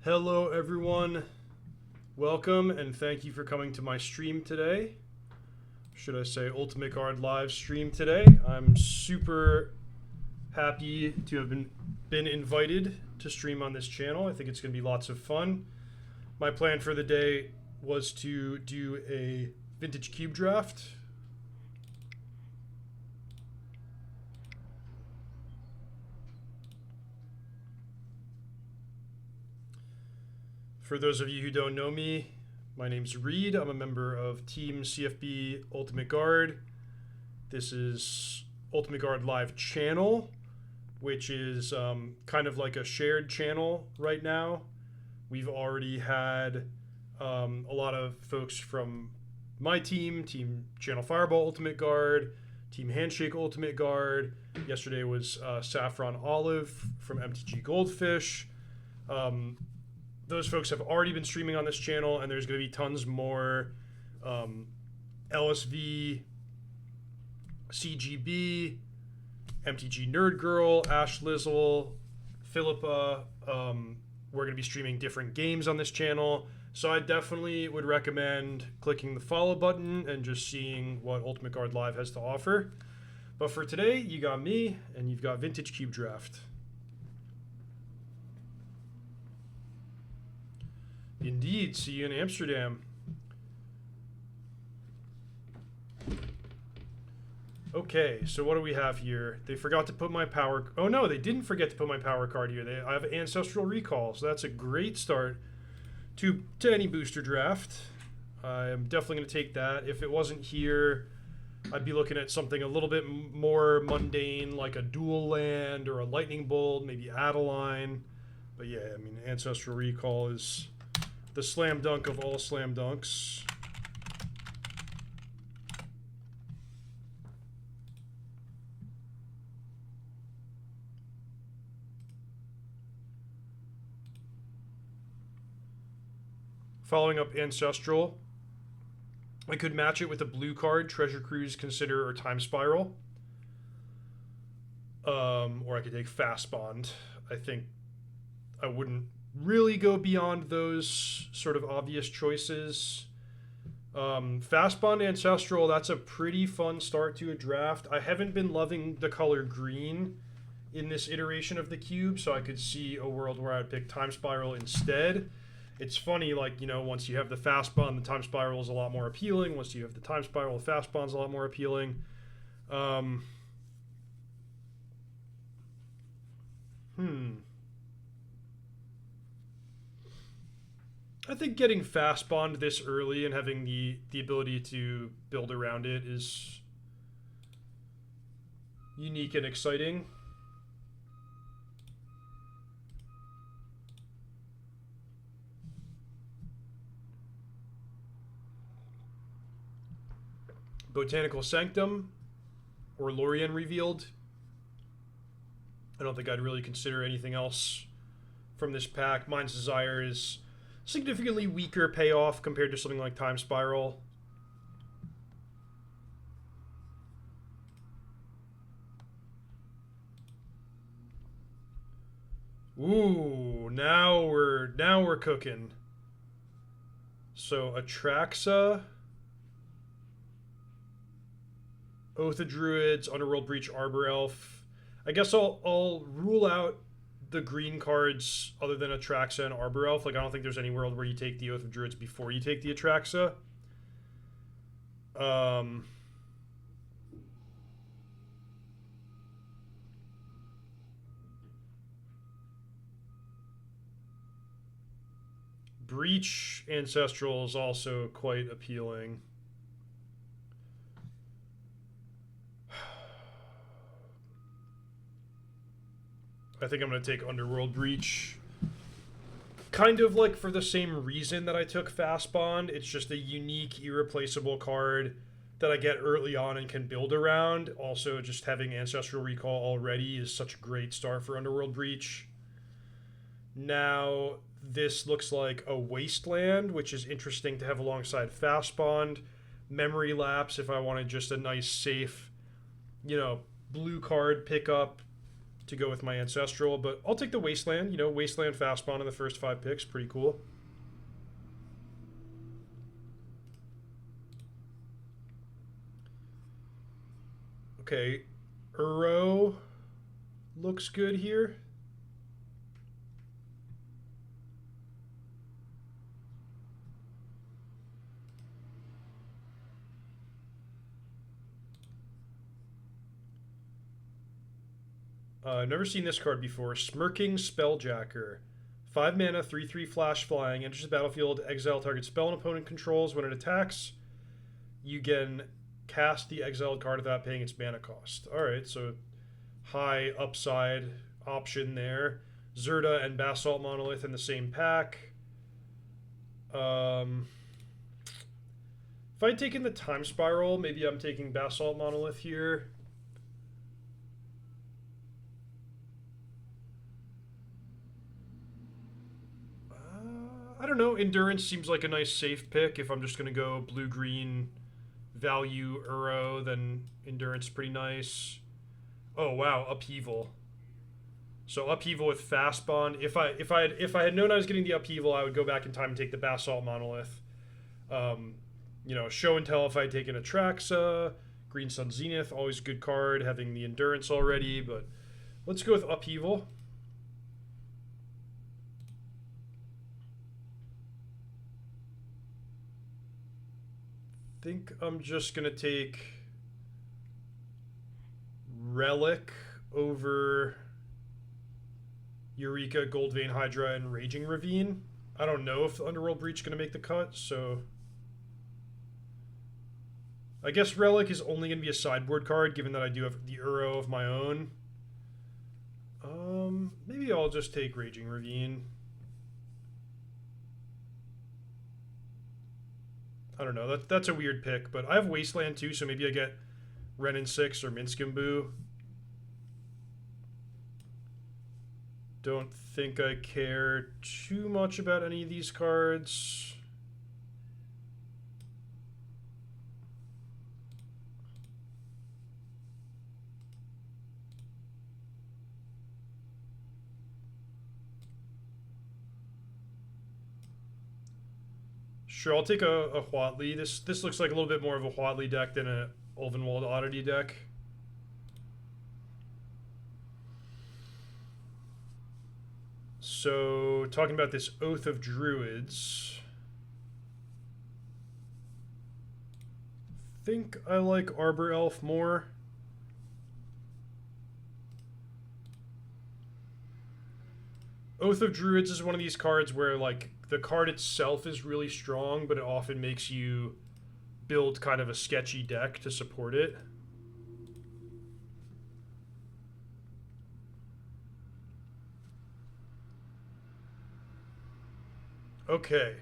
Hello everyone, welcome and thank you for coming to my stream today. Should I say Ultimate Guard live stream today. I'm super happy to have been invited to stream on this channel. I think it's going to be lots of fun. My plan for the day was to do a vintage cube draft. For those of you who don't know me, my name's Reid. I'm a member of Team CFB Ultimate Guard. This is Ultimate Guard Live channel, which is kind of like a shared channel right now. We've already had a lot of folks from my team, Team Channel Fireball Ultimate Guard, Team Handshake Ultimate Guard. Yesterday was Saffron Olive from MTG Goldfish. Those folks have already been streaming on this channel, and there's going to be tons more LSV, CGB, MTG Nerd Girl, Ash Lizzle, Philippa. We're going to be streaming different games on this channel, so I definitely would recommend clicking the follow button and just seeing what Ultimate Guard Live has to offer. But for today, you got me, and you've got Vintage Cube Draft. Indeed, see you in Amsterdam. Okay, so what do we have here? They forgot to put my power... Oh no, they didn't forget to put my power card here. I have Ancestral Recall, so that's a great start to any booster draft. I'm definitely going to take that. If it wasn't here, I'd be looking at something a little bit more mundane, like a Dual Land or a Lightning Bolt, maybe Adeline. But yeah, I mean, Ancestral Recall is the slam dunk of all slam dunks. Following up Ancestral, I could match it with a blue card, Treasure Cruise, Consider, or Time Spiral. Or I could take Fast Bond. I think I wouldn't really go beyond those sort of obvious choices. Fast Bond Ancestral, that's a pretty fun start to a draft. I haven't been loving the color green in this iteration of the cube, so I could see a world where I'd pick Time Spiral instead. It's funny, like, you know, once you have the Fast Bond, the Time Spiral is a lot more appealing. Once you have the Time Spiral, the Fast Bond's a lot more appealing. I think getting Fast Bond this early and having the ability to build around it is unique and exciting. Botanical Sanctum or Lorien Revealed. I don't think I'd really consider anything else from this pack. Mind's Desire is significantly weaker payoff compared to something like Time Spiral. Ooh, now we're cooking. So Atraxa, Oath of Druids, Underworld Breach, Arbor Elf. I guess I'll rule out the green cards other than Atraxa and Arbor Elf. Like, I don't think there's any world where you take the Oath of Druids before you take the Atraxa. Breach Ancestral is also quite appealing. I think I'm going to take Underworld Breach. Kind of like for the same reason that I took Fast Bond. It's just a unique, irreplaceable card that I get early on and can build around. Also, just having Ancestral Recall already is such a great start for Underworld Breach. Now, this looks like a Wasteland, which is interesting to have alongside Fast Bond. Memory Lapse if I wanted just a nice, safe, you know, blue card pickup to go with my Ancestral, but I'll take the Wasteland. You know, Wasteland fast spawn in the first 5 picks. Pretty cool. Okay, Uro looks good here. I've never seen this card before. Smirking Spelljacker. 5 mana, 3/3 flash flying. Enters the battlefield, exile target spell an opponent controls. When it attacks, you can cast the exiled card without paying its mana cost. Alright, so high upside option there. Zerda and Basalt Monolith in the same pack. If I'd taken the Time Spiral, maybe I'm taking Basalt Monolith here. I don't know. Endurance seems like a nice safe pick. If I'm just going to go blue-green value Uro, then Endurance is pretty nice. Oh, wow. Upheaval. So Upheaval with Fast Bond. If I had known I was getting the Upheaval, I would go back in time and take the Basalt Monolith. You know, Show and Tell if I had taken Atraxa. Green Sun Zenith, always a good card, having the Endurance already. But let's go with Upheaval. I think I'm just going to take Relic over Eureka, Goldvein Hydra, and Raging Ravine. I don't know if the Underworld Breach is going to make the cut, so I guess Relic is only going to be a sideboard card, given that I do have the Uro of my own. Maybe I'll just take Raging Ravine. I don't know. That's a weird pick, but I have Wasteland too, so maybe I get Renin 6 or Minskimbu. Don't think I care too much about any of these cards. Sure, I'll take a Huatli. This looks like a little bit more of a Huatli deck than a Ulvenwald Oddity deck. So, talking about this Oath of Druids. I think I like Arbor Elf more. Oath of Druids is one of these cards where, like, the card itself is really strong, but it often makes you build kind of a sketchy deck to support it. Okay.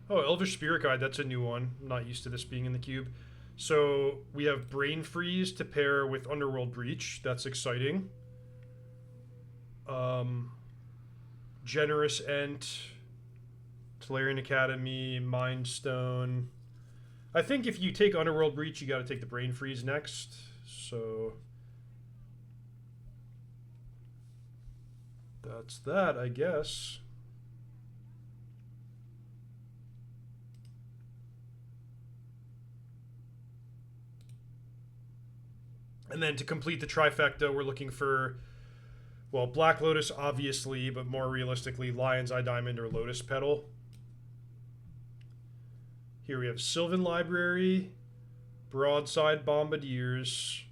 Oh, Elvish Spirit Guide, that's a new one. I'm not used to this being in the cube. So we have Brain Freeze to pair with Underworld Breach. That's exciting. Generous Ent, Tolarian Academy, Mind Stone. I think if you take Underworld Breach, you got to take the Brain Freeze next. So that's that, I guess. And then to complete the trifecta, we're looking for, well, Black Lotus, obviously, but more realistically, Lion's Eye Diamond or Lotus Petal. Here we have Sylvan Library, Broadside Bombardiers,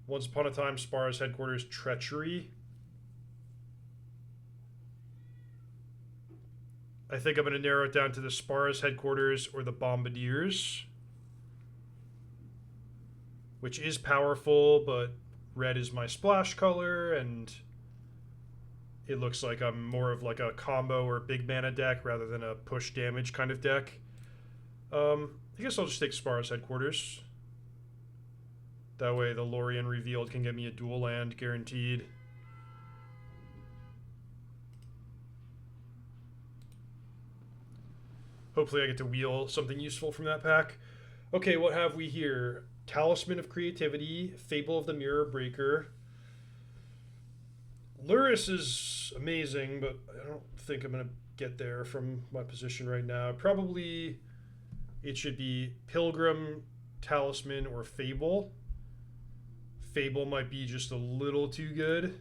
Once Upon a Time, Spar's Headquarters, Treachery. I think I'm going to narrow it down to the Spar's Headquarters or the Bombardiers, which is powerful, but red is my splash color, and it looks like I'm more of like a combo or big mana deck rather than a push damage kind of deck. I guess I'll just take Spar's Headquarters. That way the Lorien Revealed can get me a dual land guaranteed. Hopefully I get to wheel something useful from that pack. Okay, what have we here? Talisman of Creativity, Fable of the Mirror Breaker, Luris is amazing, but I don't think I'm going to get there from my position right now. Probably it should be Pilgrim, Talisman, or Fable. Fable might be just a little too good.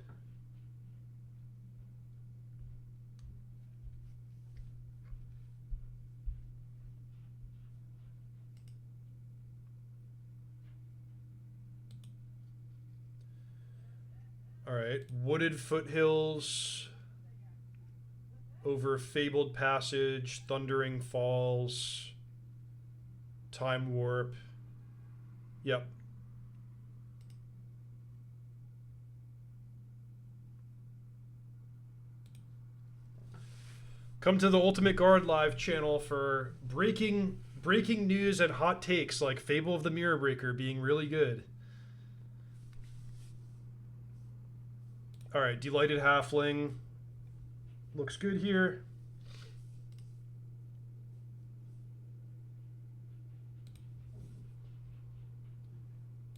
All right, Wooded Foothills over Fabled Passage, Thundering Falls, Time Warp. Yep. Come to the Ultimate Guard live channel for breaking news and hot takes like Fable of the Mirror Breaker being really good. All right, Delighted Halfling looks good here.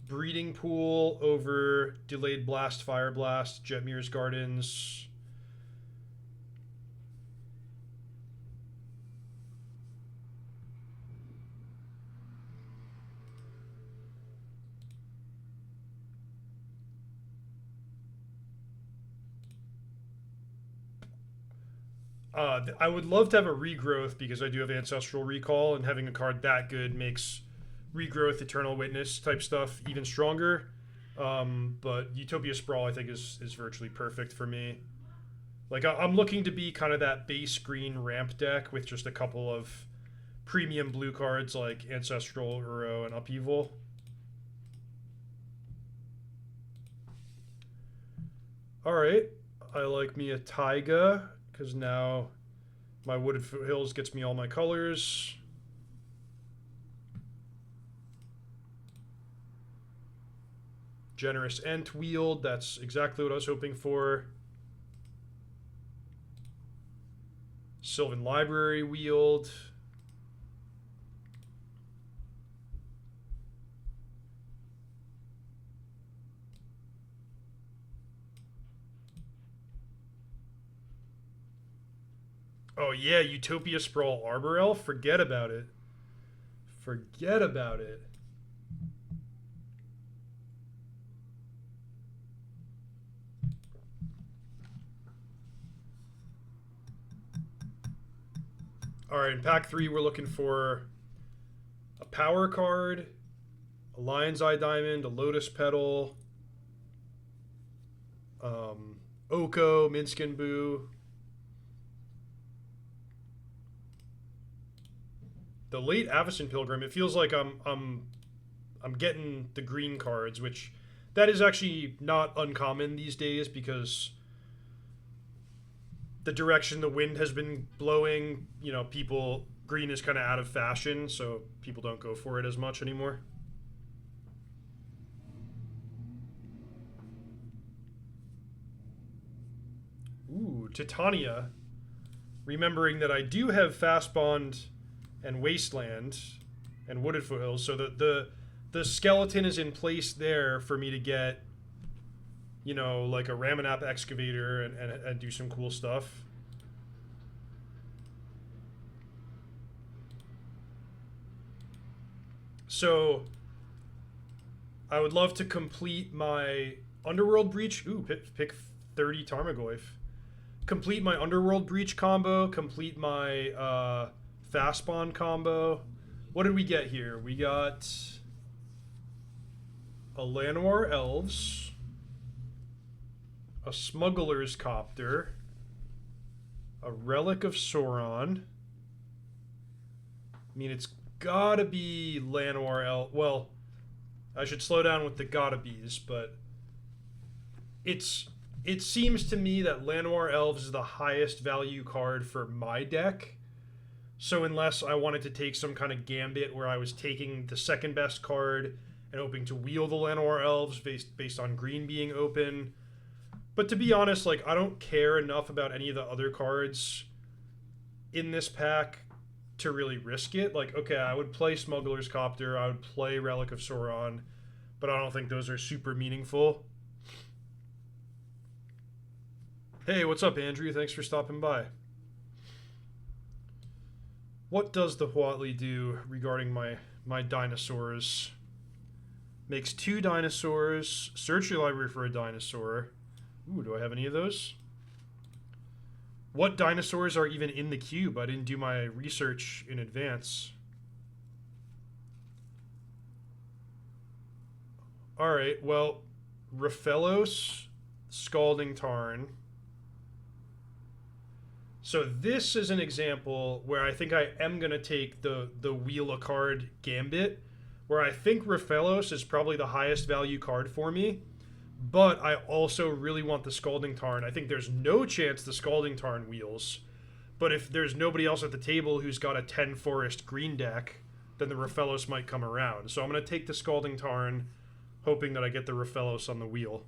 Breeding Pool over Delayed Blast, Fire Blast, Jetmir's Gardens. I would love to have a regrowth because I do have Ancestral Recall, and having a card that good makes regrowth, Eternal Witness type stuff even stronger. But Utopia Sprawl, I think, is virtually perfect for me. Like, I'm looking to be kind of that base green ramp deck with just a couple of premium blue cards like Ancestral, Uro, and Upheaval. Alright, I like me a Taiga, because now my Wooded Foothills gets me all my colors. Generous Ent Wield, that's exactly what I was hoping for. Sylvan Library Wield. Oh yeah, Utopia Sprawl Arbor Elf, forget about it. Forget about it. Alright, in pack 3 we're looking for a power card, a Lion's Eye Diamond, a Lotus Petal, Oko, Minskin Boo. The late Avacyn Pilgrim, it feels like I'm getting the green cards, which that is actually not uncommon these days because the direction the wind has been blowing, you know, green is kind of out of fashion, so people don't go for it as much anymore. Ooh, Titania. Remembering that I do have Fast Bond and Wasteland and Wooded Foothills, so the skeleton is in place there for me to get, you know, like a Ramanap Excavator and do some cool stuff. So I would love to complete my Underworld Breach. Ooh, pick 30 Tarmogoyf. Complete my Underworld Breach combo. Complete my Fast Bond combo. What did we get here? We got a Llanowar Elves, a Smuggler's Copter, a Relic of Sauron. I mean, it's gotta be Llanowar Elves. Well, I should slow down with the gotta be's, but it seems to me that Llanowar Elves is the highest value card for my deck. So unless I wanted to take some kind of gambit where I was taking the second best card and hoping to wheel the Llanowar Elves based on green being open. But to be honest, like, I don't care enough about any of the other cards in this pack to really risk it. Like, okay, I would play Smuggler's Copter, I would play Relic of Sauron, but I don't think those are super meaningful. Hey, what's up, Andrew? Thanks for stopping by. What does the Huatli do regarding my dinosaurs? Makes 2 dinosaurs. Search your library for a dinosaur. Ooh, do I have any of those? What dinosaurs are even in the cube? I didn't do my research in advance. Alright, well, Raphelos, Scalding Tarn. So this is an example where I think I am going to take the Wheel a Card Gambit, where I think Raphelos is probably the highest value card for me, but I also really want the Scalding Tarn. I think there's no chance the Scalding Tarn wheels, but if there's nobody else at the table who's got a 10 Forest green deck, then the Raphelos might come around. So I'm going to take the Scalding Tarn, hoping that I get the Raphelos on the wheel.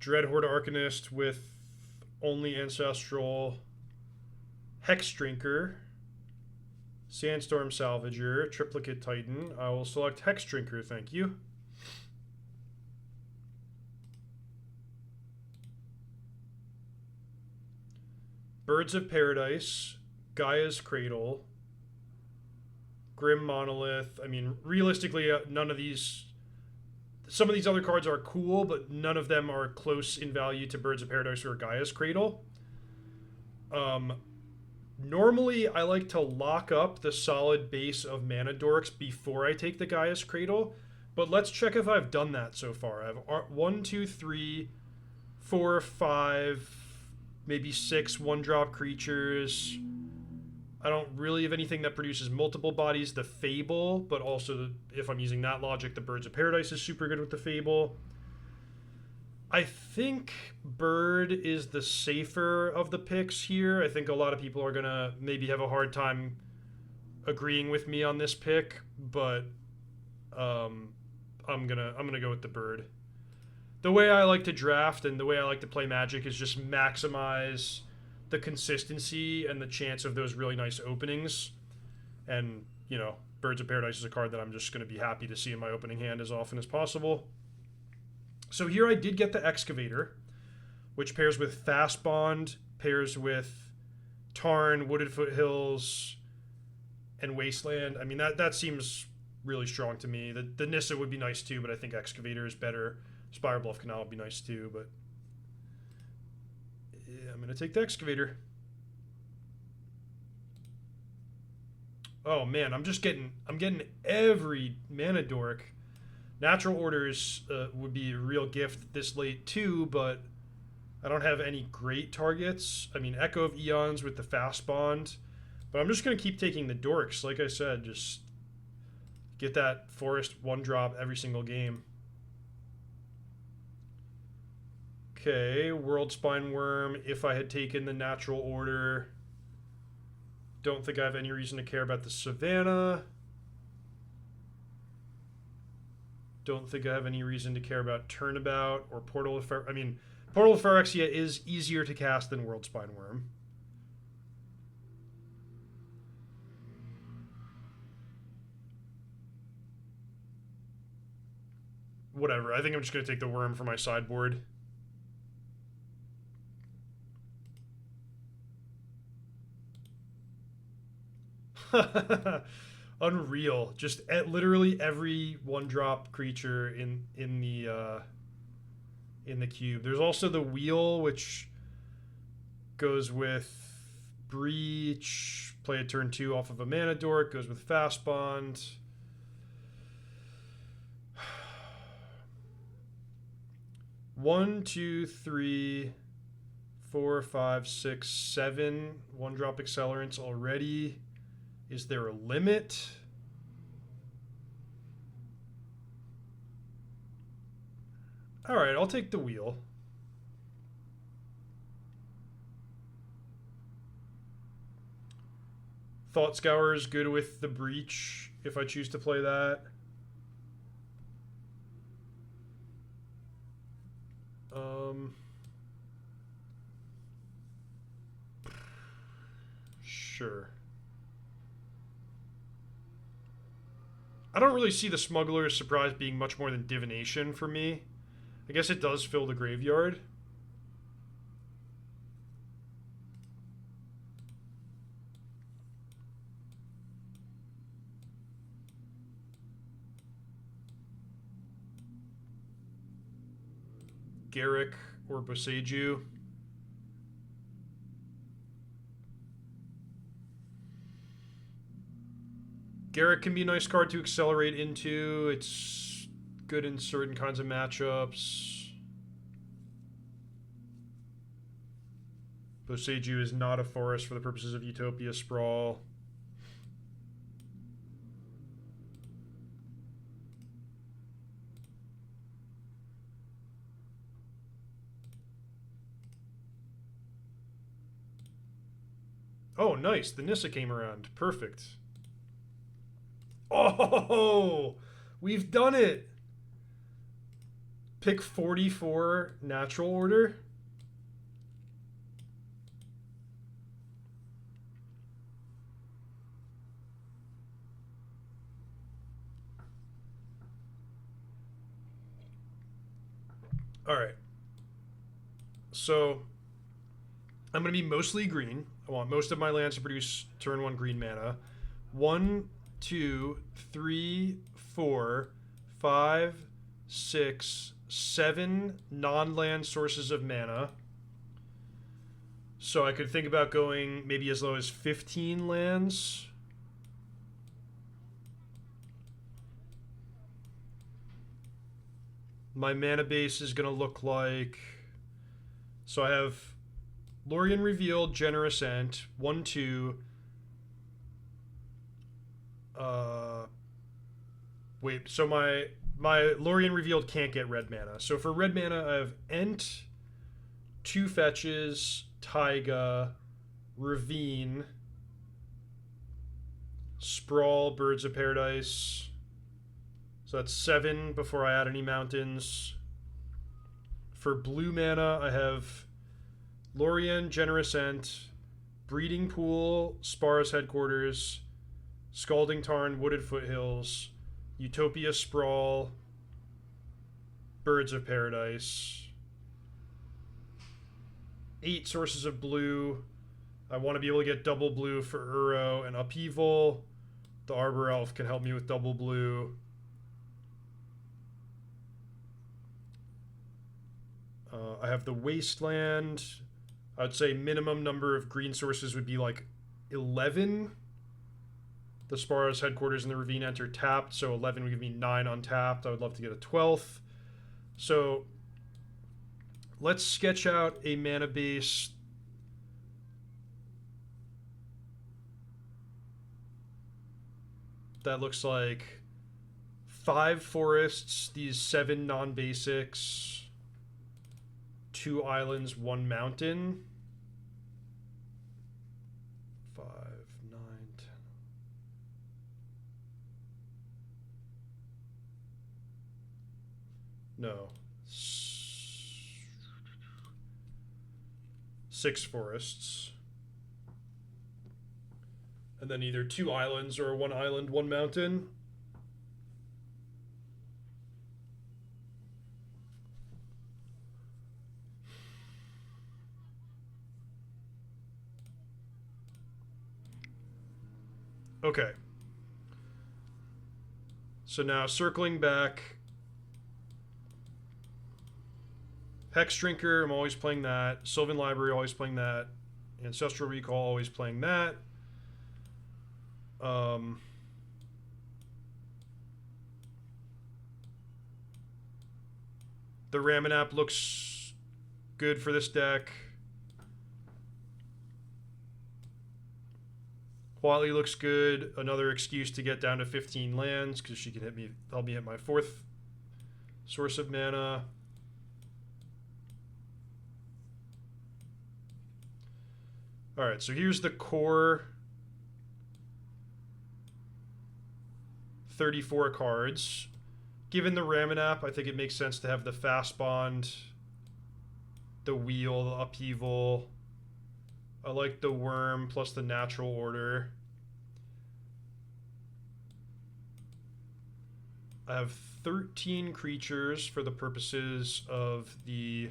Dreadhorde Arcanist with only Ancestral, Hex Drinker, Sandstorm Salvager, Triplicate Titan. I will select Hex Drinker, thank you. Birds of Paradise, Gaia's Cradle, Grim Monolith. I mean, realistically, none of these... Some of these other cards are cool, but none of them are close in value to Birds of Paradise or Gaia's Cradle. Normally, I like to lock up the solid base of Mana Dorks before I take the Gaia's Cradle, but let's check if I've done that so far. I have 1, 2, 3, 4, 5, maybe 6 1-drop creatures. I don't really have anything that produces multiple bodies. The Fable, but also, if I'm using that logic, the Birds of Paradise is super good with the Fable. I think Bird is the safer of the picks here. I think a lot of people are going to maybe have a hard time agreeing with me on this pick, but I'm gonna go with the Bird. The way I like to draft and the way I like to play Magic is just maximize the consistency and the chance of those really nice openings. And, you know, Birds of Paradise is a card that I'm just going to be happy to see in my opening hand as often as possible. So here I did get the Excavator, which pairs with Fast Bond, pairs with Tarn, Wooded Foothills, and Wasteland. I mean, that seems really strong to me. The Nissa would be nice too, but I think Excavator is better. Spire Bluff Canal would be nice too, but yeah, I'm going to take the Excavator. Oh man, I'm getting every Mana Dork. Natural Orders would be a real gift this late too, but I don't have any great targets. I mean, Echo of Eons with the Fast Bond, but I'm just going to keep taking the Dorks. Like I said, just get that Forest 1-drop every single game. Okay, World Spine Worm. If I had taken the Natural Order, don't think I have any reason to care about the Savannah. Don't think I have any reason to care about Turnabout or Portal of I mean, Portal of Phyrexia is easier to cast than World Spine Worm. Whatever, I think I'm just going to take the Worm for my sideboard. Unreal. Just literally every 1-drop creature in the cube. There's also the Wheel, which goes with Breach. Play a turn 2 off of a Mana Dork. Goes with Fast Bond. One, two, three, 4, 5, 6, 7 1-drop accelerants already. Is there a limit? All right, I'll take the Wheel. Thought Scour is good with the Breach if I choose to play that. Sure. I don't really see the Smuggler's Surprise being much more than divination for me. I guess it does fill the graveyard. Garrick or Boseiju. Garrick can be a nice card to accelerate into. It's good in certain kinds of matchups. Boseiju is not a forest for the purposes of Utopia Sprawl. Oh, nice. The Nissa came around. Perfect. Oh, we've done it. Pick 44 natural order. All right. So I'm going to be mostly green. I want most of my lands to produce turn 1 green mana. 1, 2, 3, 4, 5, 6, 7 non-land sources of mana. So I could think about going maybe as low as 15 lands. My mana base is going to look like... So I have Lorien Revealed, Generous Ent, 1, 2. Wait, so my Lorien Revealed can't get red mana. So for red mana, I have Ent, 2 fetches, Taiga, Ravine, Sprawl, Birds of Paradise. So that's 7 before I add any mountains. For blue mana, I have Lorien, Generous Ent, Breeding Pool, Spar's Headquarters, Scalding Tarn, Wooded Foothills, Utopia Sprawl, Birds of Paradise. 8 sources of blue. I want to be able to get double blue for Uro and Upheaval. The Arbor Elf can help me with double blue. I have the Wasteland. I would say minimum number of green sources would be like 11. The Spar's Headquarters and the Ravine Enter tapped, so 11 would give me 9 untapped. I would love to get a 12th. So let's sketch out a mana base that looks like 5 forests, these 7 non-basics, 2 islands, 1 mountain. 5, 9, 10. No. 6 forests. And then either 2 islands or 1 island, 1 mountain. Okay. So now circling back. Hex Drinker, I'm always playing that. Sylvan Library, always playing that. Ancestral Recall, always playing that. The Ramanap looks good for this deck. Huali looks good. Another excuse to get down to 15 lands because she can help me hit my 4th source of mana. All right, so here's the core 34 cards. Given the Ramanap, I think it makes sense to have the Fast Bond, the Wheel, the Upheaval, I like the worm plus the natural order. I have 13 creatures for the purposes of the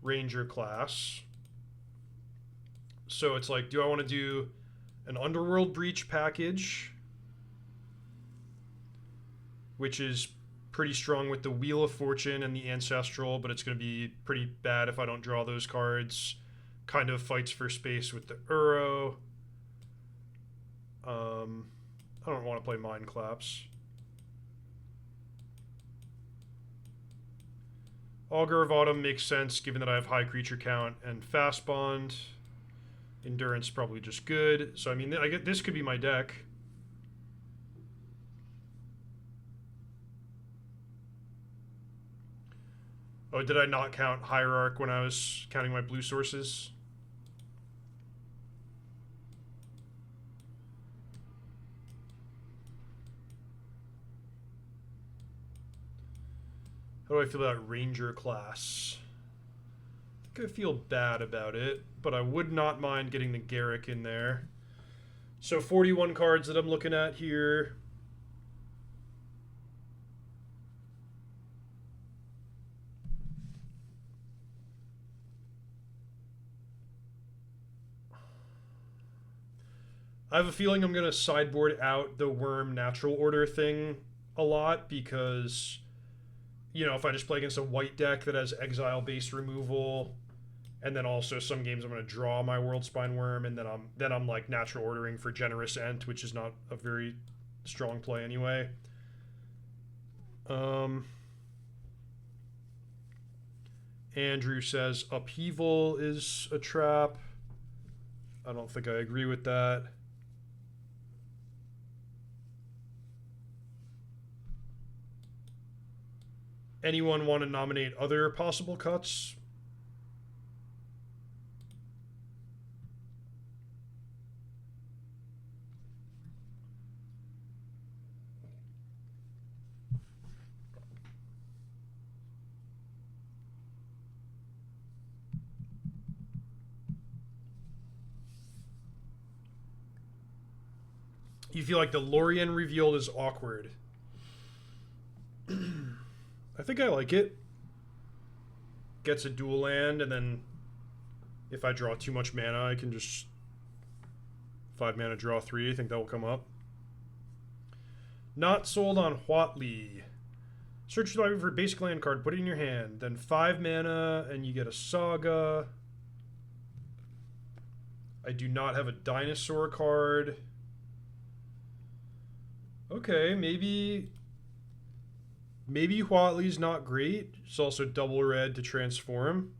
ranger class. So it's like, do I want to do an Underworld Breach package, which is pretty strong with the Wheel of Fortune and the Ancestral, but it's going to be pretty bad if I don't draw those cards. Kind of fights for space with the Uro. I don't want to play Mind Collapse. Augur of Autumn makes sense given that I have high creature count and fast bond. Endurance probably just good. So I mean, I get this could be my deck. Oh, did I not count Hierarch when I was counting my blue sources? How do I feel about Ranger class? I think I feel bad about it, but I would not mind getting the Garruk in there. So 41 cards that I'm looking at here. I have a feeling I'm going to sideboard out the Worm Natural Order thing a lot because, you know, if I just play against a white deck that has exile-based removal, and then also some games I'm going to draw my Worldspine Worm, and then I'm like natural ordering for Generous Ent, which is not a very strong play anyway. Andrew says Upheaval is a trap. I don't think I agree with that. Anyone want to nominate other possible cuts? You feel like the Lorien revealed is awkward. I think I like it. Gets a dual land, and then if I draw too much mana, I can just 5 mana draw 3. I think that will come up. Not sold on Huatli. Search your library for a basic land card, put it in your hand. Then 5 mana, and you get a Saga. I do not have a dinosaur card. Okay, maybe Huatli's not great. It's also double red to transform.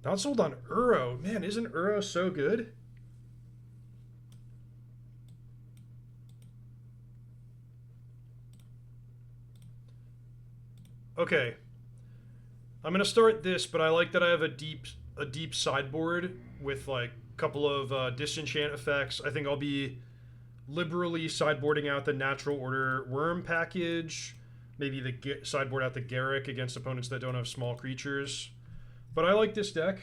Not sold on Uro. Man, isn't Uro so good? Okay. I'm gonna start this, but I like that I have a deep sideboard with like a couple of disenchant effects. I think I'll be liberally sideboarding out the natural order worm package, maybe the sideboard out the Garruk against opponents that don't have small creatures. But I like this deck.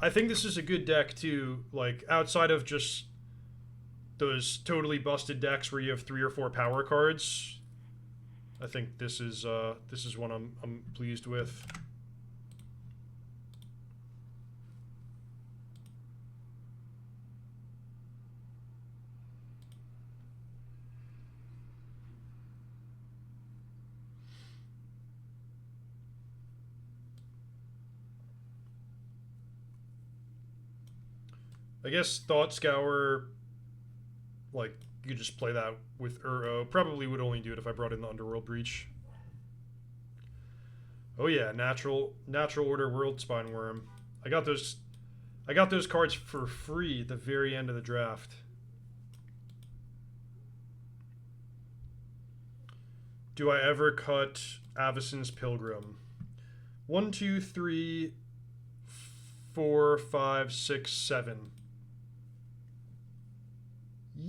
I think this is a good deck too, like outside of just those totally busted decks where you have 3 or 4 power cards. I think this is one I'm pleased with. I guess Thought Scour, like, you could just play that with Uro. Probably would only do it if I brought in the Underworld Breach. Oh yeah, natural order Worldspine Worm. I got those cards for free at the very end of the draft. Do I ever cut Avacyn's Pilgrim? 1, 2, 3, 4, 5, 6, 7.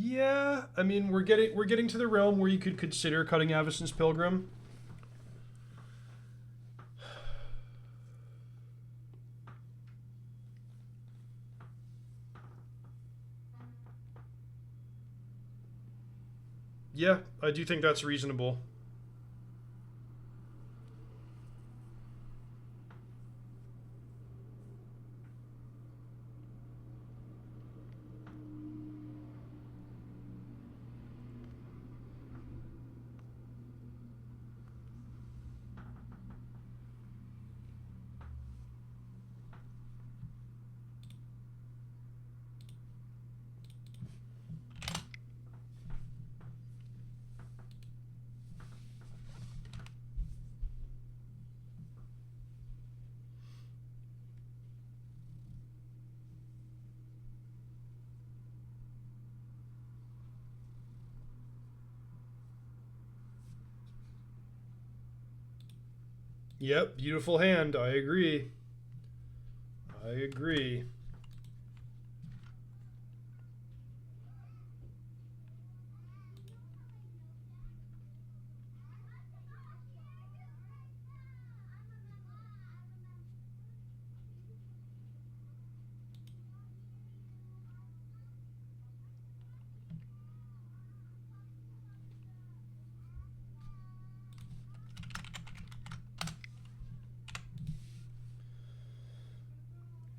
Yeah, I mean we're getting to the realm where you could consider cutting Avacyn's Pilgrim. Yeah, I do think that's reasonable. Yep, beautiful hand. I agree. I agree.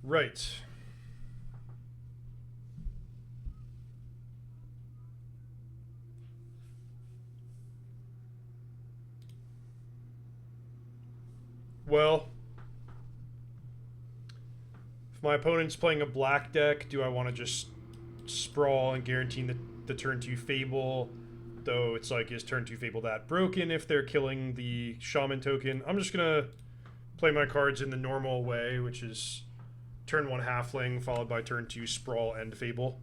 Right. Well, if my opponent's playing a black deck, do I want to just sprawl and guarantee the turn 2 Fable? Though it's like, is turn 2 Fable that broken if they're killing the Shaman token? I'm just going to play my cards in the normal way, which is turn 1 Halfling, followed by turn 2 Sprawl and Fable.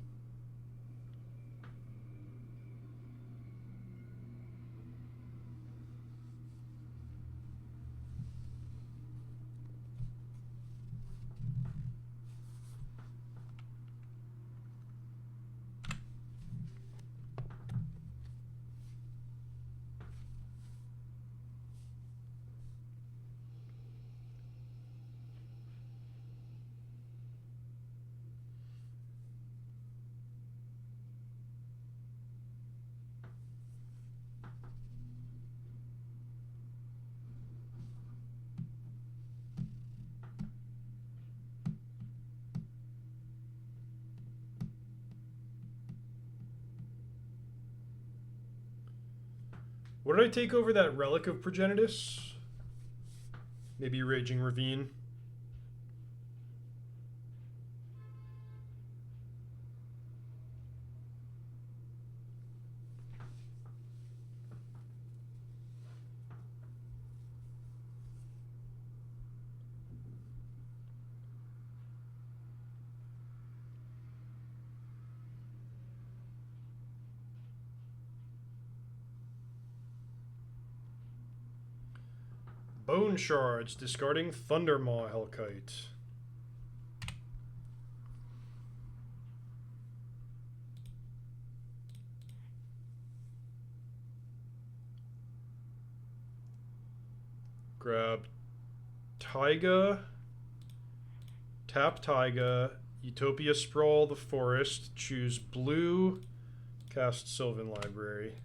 What did I take over that Relic of Progenitus? Maybe Raging Ravine. Bone Shards, discarding Thundermaw Hellkite. Grab Taiga, tap Taiga, Utopia Sprawl the Forest, choose blue, cast Sylvan Library.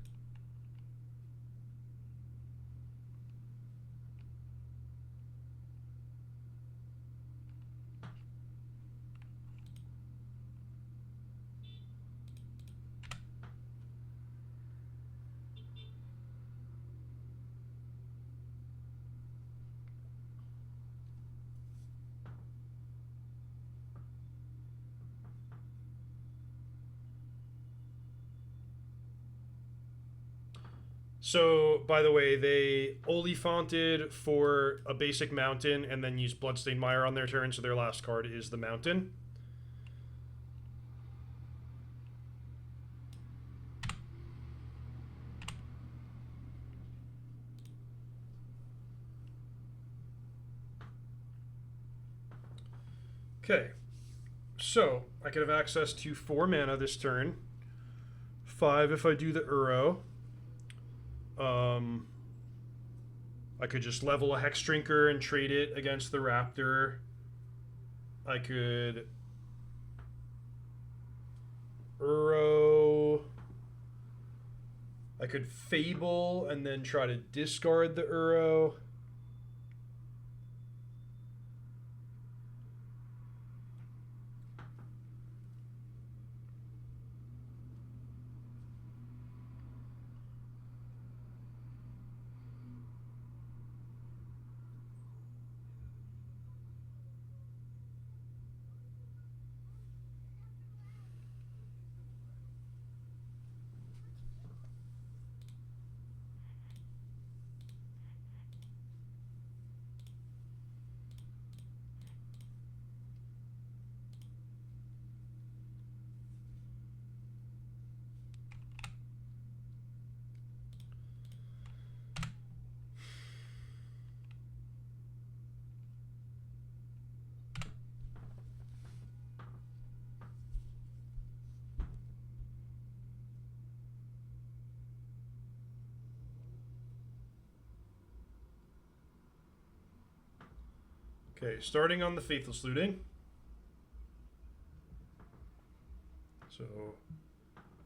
So, by the way, they Olifanted for a basic mountain and then use Bloodstained Mire on their turn, so their last card is the mountain. Okay, so I could have access to 4 mana this turn, 5 if I do the Uro. I could just level a Hex Drinker and trade it against the Raptor. I could Uro. I could Fable and then try to discard the Uro. Okay, starting on the Faithless Looting. So,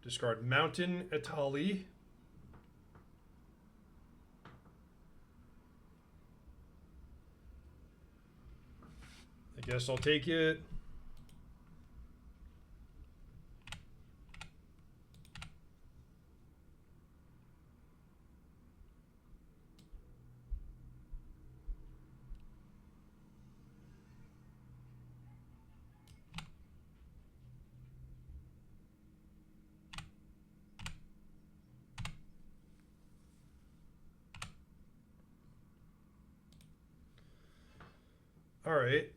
discard Mountain Atali. I guess I'll take it. All right.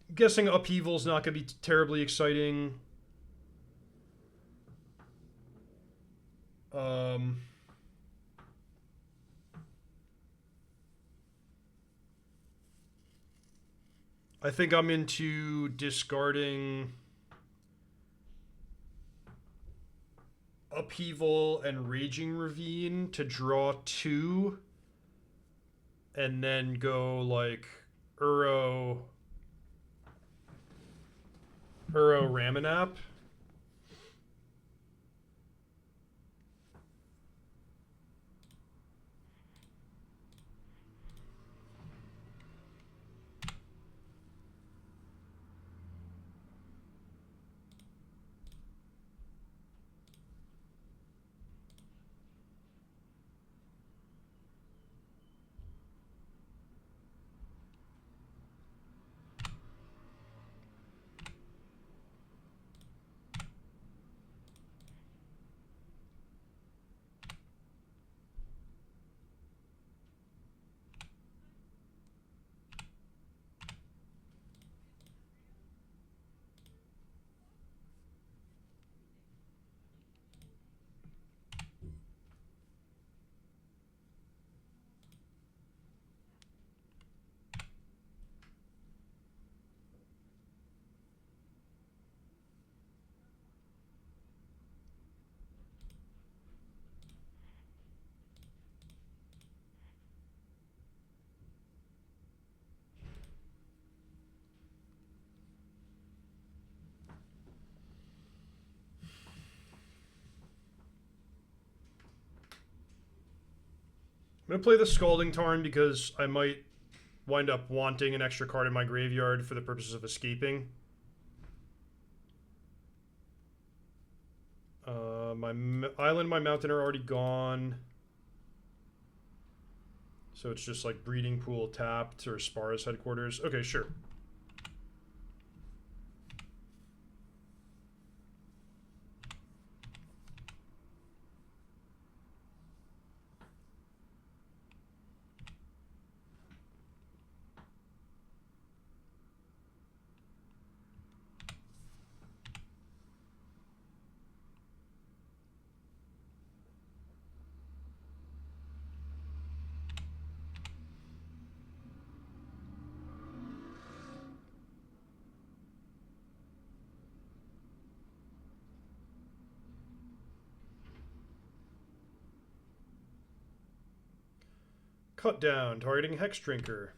I'm guessing Upheaval's not going to be terribly exciting. I think I'm into discarding Upheaval and Raging Ravine to draw 2, and then go like Uro Ramanap. I'm going to play the Scalding Tarn because I might wind up wanting an extra card in my graveyard for the purposes of escaping. My island and my mountain are already gone. So it's just like Breeding Pool tapped or Spara's headquarters. Okay, sure. Cut down, targeting Hex Drinker.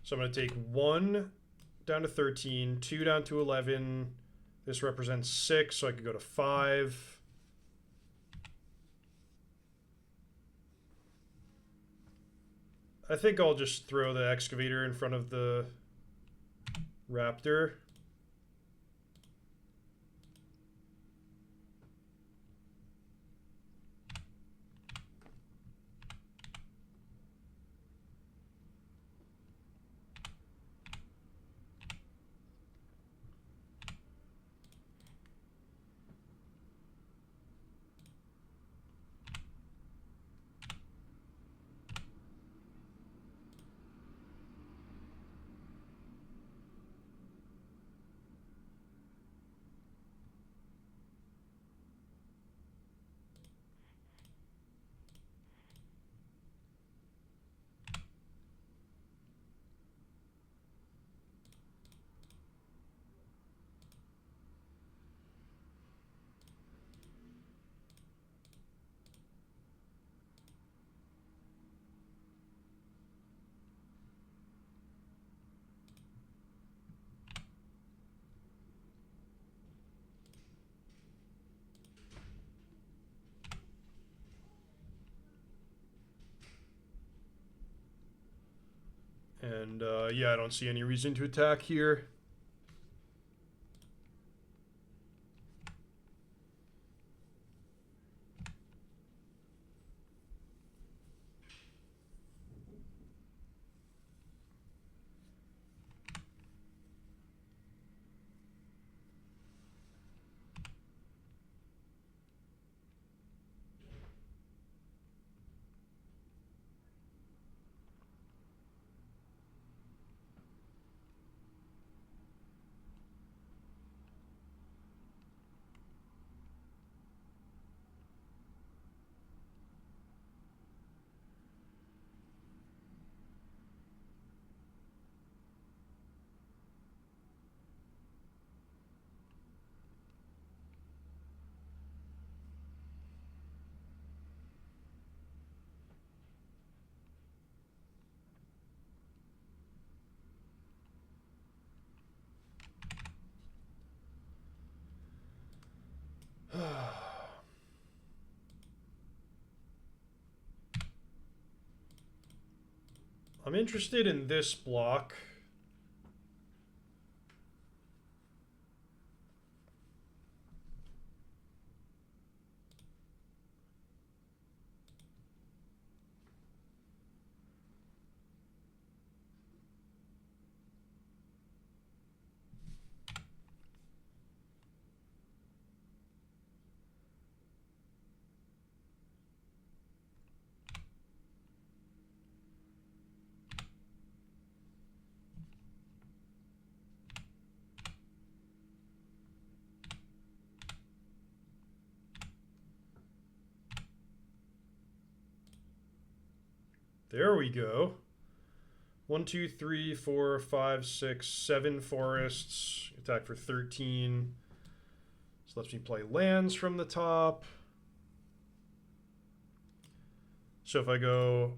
So I'm going to take 1 down to 13, 2 down to 11. This represents 6, so I could go to 5. I think I'll just throw the excavator in front of the raptor. And yeah, I don't see any reason to attack here. I'm interested in this block. There we go. 1, 2, 3, 4, 5, 6, 7 forests. Attack for 13. This lets me play lands from the top. So if I go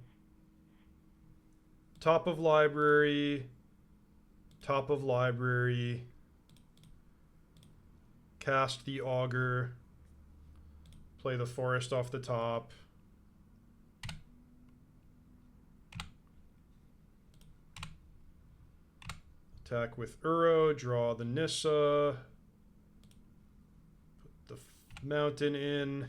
top of library, cast the auger, play the forest off the top. Attack with Uro, draw the Nissa, put the mountain in.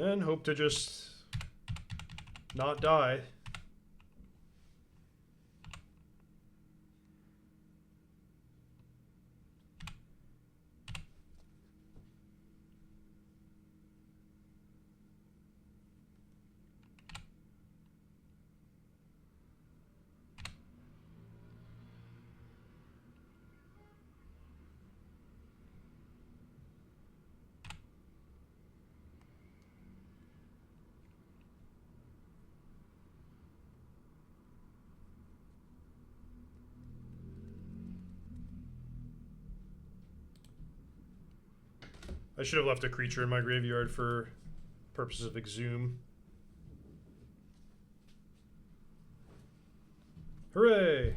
And hope to just not die. I should have left a creature in my graveyard for purposes of exhume. Hooray!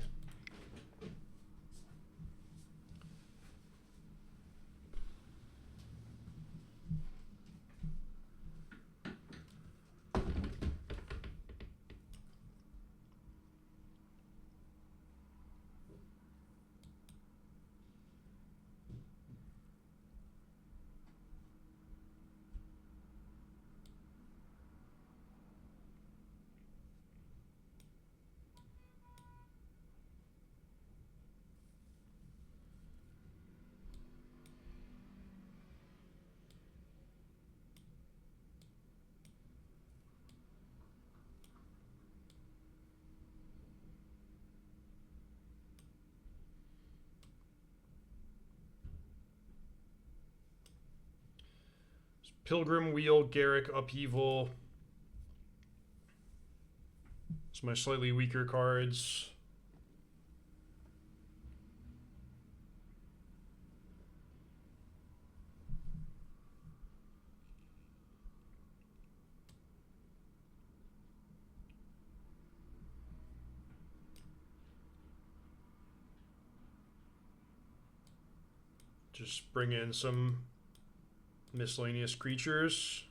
Pilgrim Wheel, Garrick, Upheaval. It's my slightly weaker cards. Just bring in some miscellaneous creatures.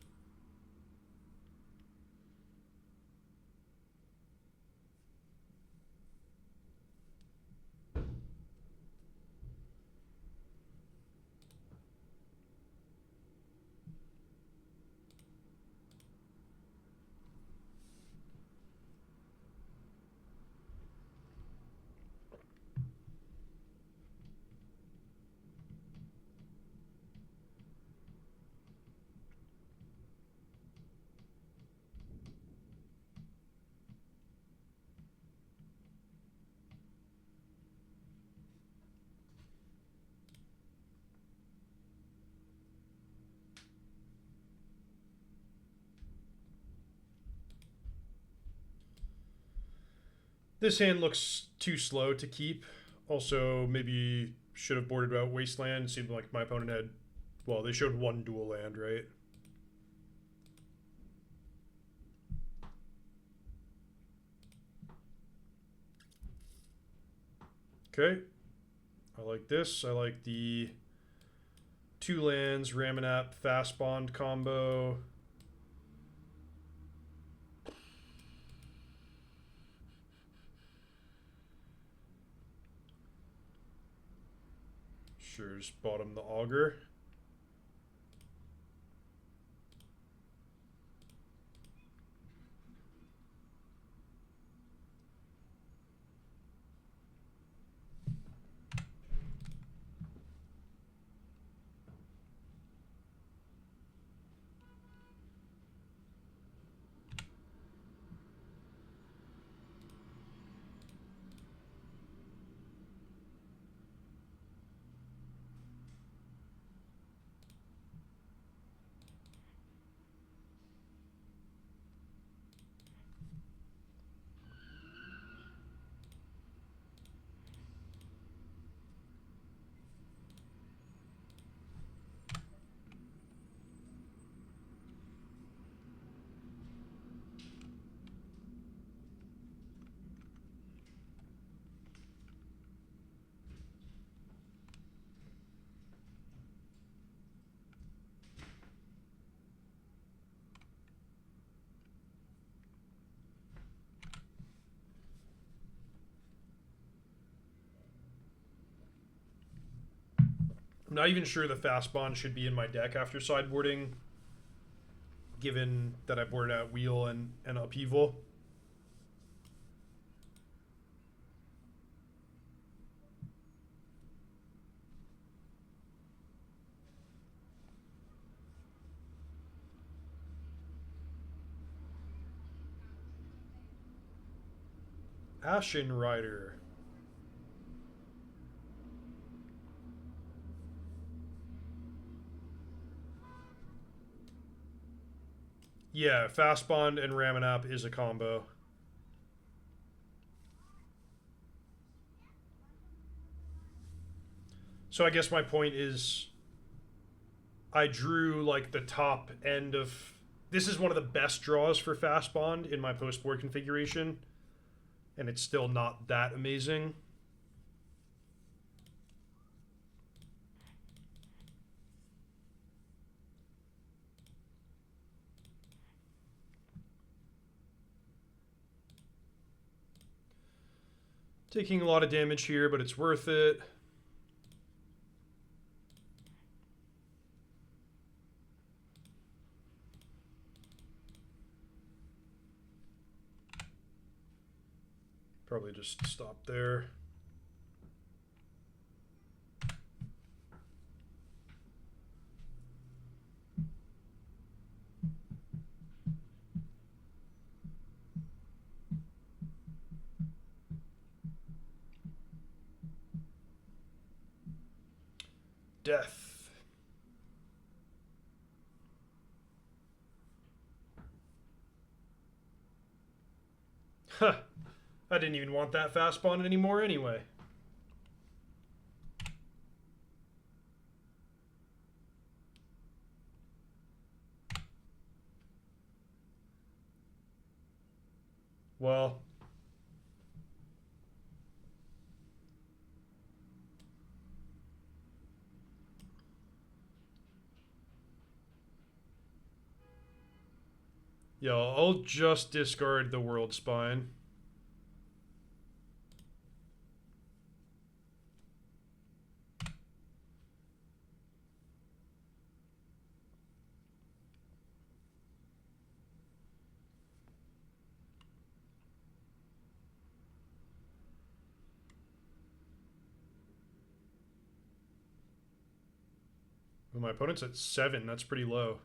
This hand looks too slow to keep. Also, maybe should have boarded out Wasteland. It seemed like my opponent had, well, they showed one dual land, right? Okay. I like this. I like the 2 lands, Ramanap, Fast Bond combo. Sure, just bottom the Augur. I'm not even sure the Fast Bond should be in my deck after sideboarding, given that I boarded out Wheel and Upheaval. Ashen Rider. Yeah, Fast Bond and Ramanap is a combo. So I guess my point is I drew like the top end of. This is one of the best draws for fast bond in my post board configuration, and it's still not that amazing. Taking a lot of damage here, but it's worth it. Probably just stop there. Death. Huh. I didn't even want that fast bond anymore anyway. Well, yo, I'll just discard the World Spine. Well, my opponent's at 7. That's pretty low.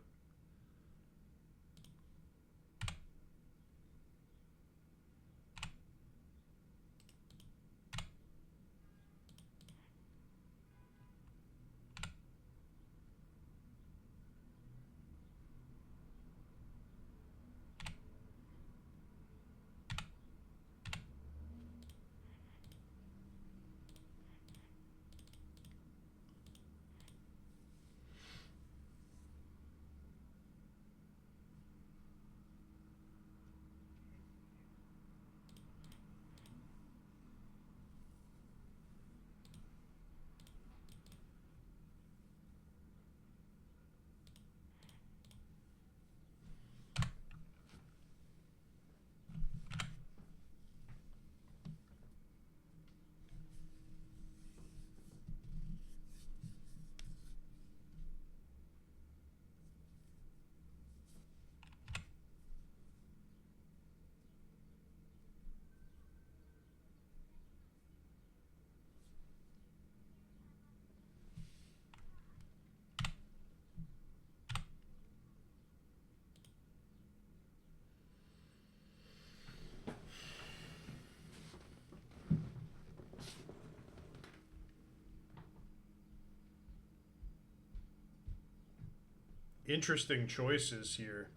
Interesting choices here.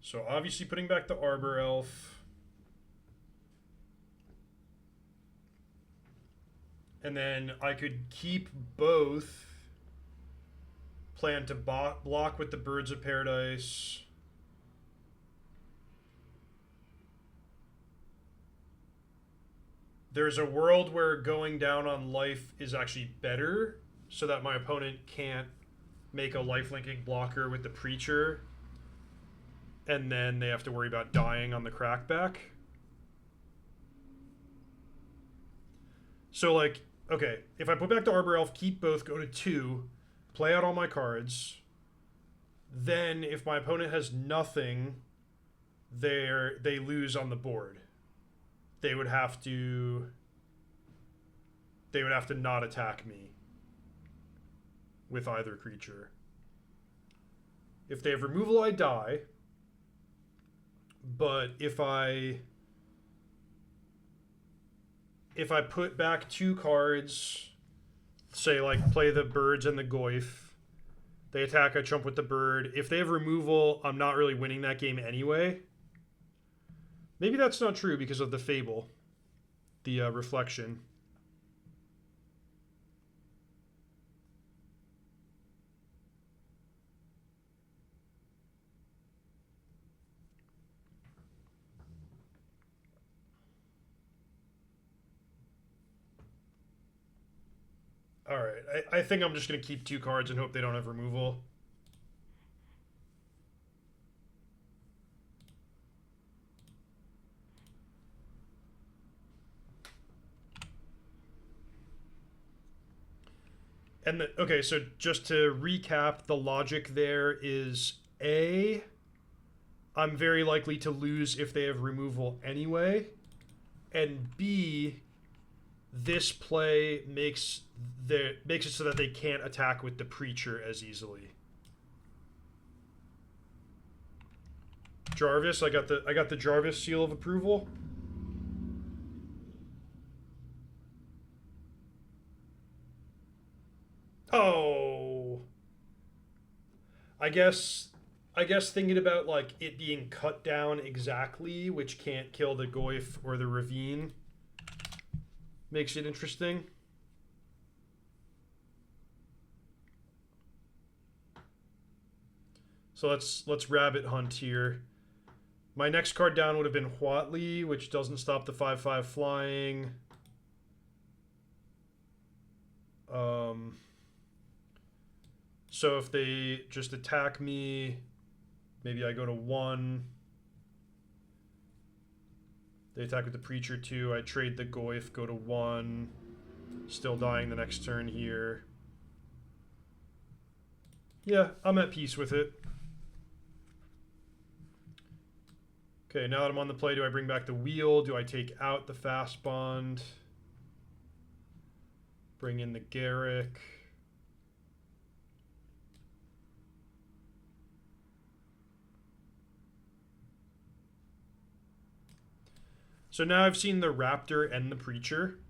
So obviously putting back the Arbor Elf. And then I could keep both. Plan to block with the Birds of Paradise. There's a world where going down on life is actually better, so that my opponent can't make a lifelinking blocker with the Preacher, and then they have to worry about dying on the crackback. So, like, okay, if I put back the Arbor Elf, keep both, go to 2, play out all my cards, then if my opponent has nothing, they lose on the board. They would have to not attack me with either creature. If they have removal, I die. But if I put back 2 cards, say like play the Birds and the Goyf, they attack, I jump with the Bird. If they have removal, I'm not really winning that game anyway. Maybe that's not true because of the Fable, the Reflection. Alright, I think I'm just going to keep 2 cards and hope they don't have removal. And okay, so just to recap, the logic there is A, I'm very likely to lose if they have removal anyway, and B, this play makes it so that they can't attack with the Preacher as easily. Jarvis, I got the Jarvis seal of approval. Oh, I guess thinking about like it being cut down exactly, which can't kill the Goyf or the Ravine, makes it interesting. So let's rabbit hunt here. My next card down would have been Huatli, which doesn't stop the 5/5 flying. So if they just attack me, maybe I go to 1. They attack with the Preacher 2. I trade the Goyf, go to 1. Still dying the next turn here. Yeah, I'm at peace with it. Okay, now that I'm on the play, do I bring back the wheel? Do I take out the fast bond? Bring in the Garrick. So now I've seen the Raptor and the Preacher.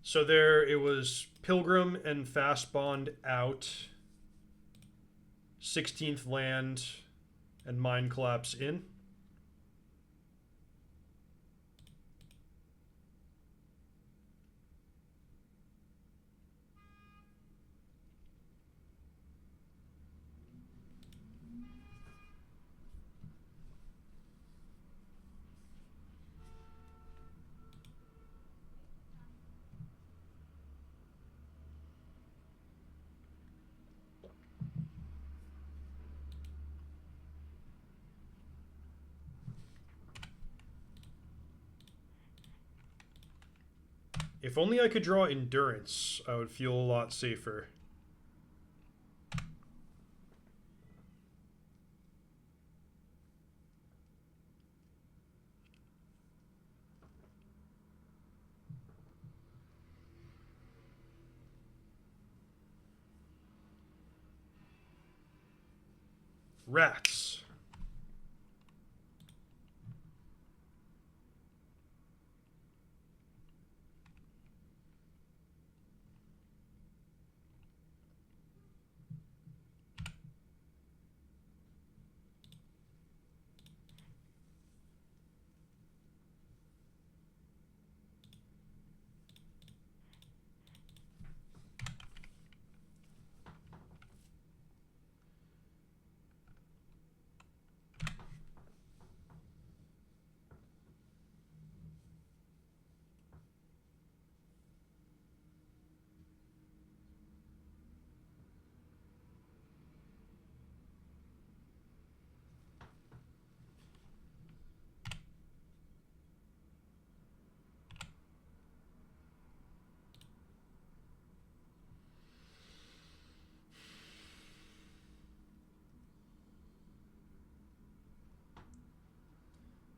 So there it was Pilgrim and Fast Bond out. 16th land and Mind Collapse in. If only I could draw Endurance, I would feel a lot safer. Rats.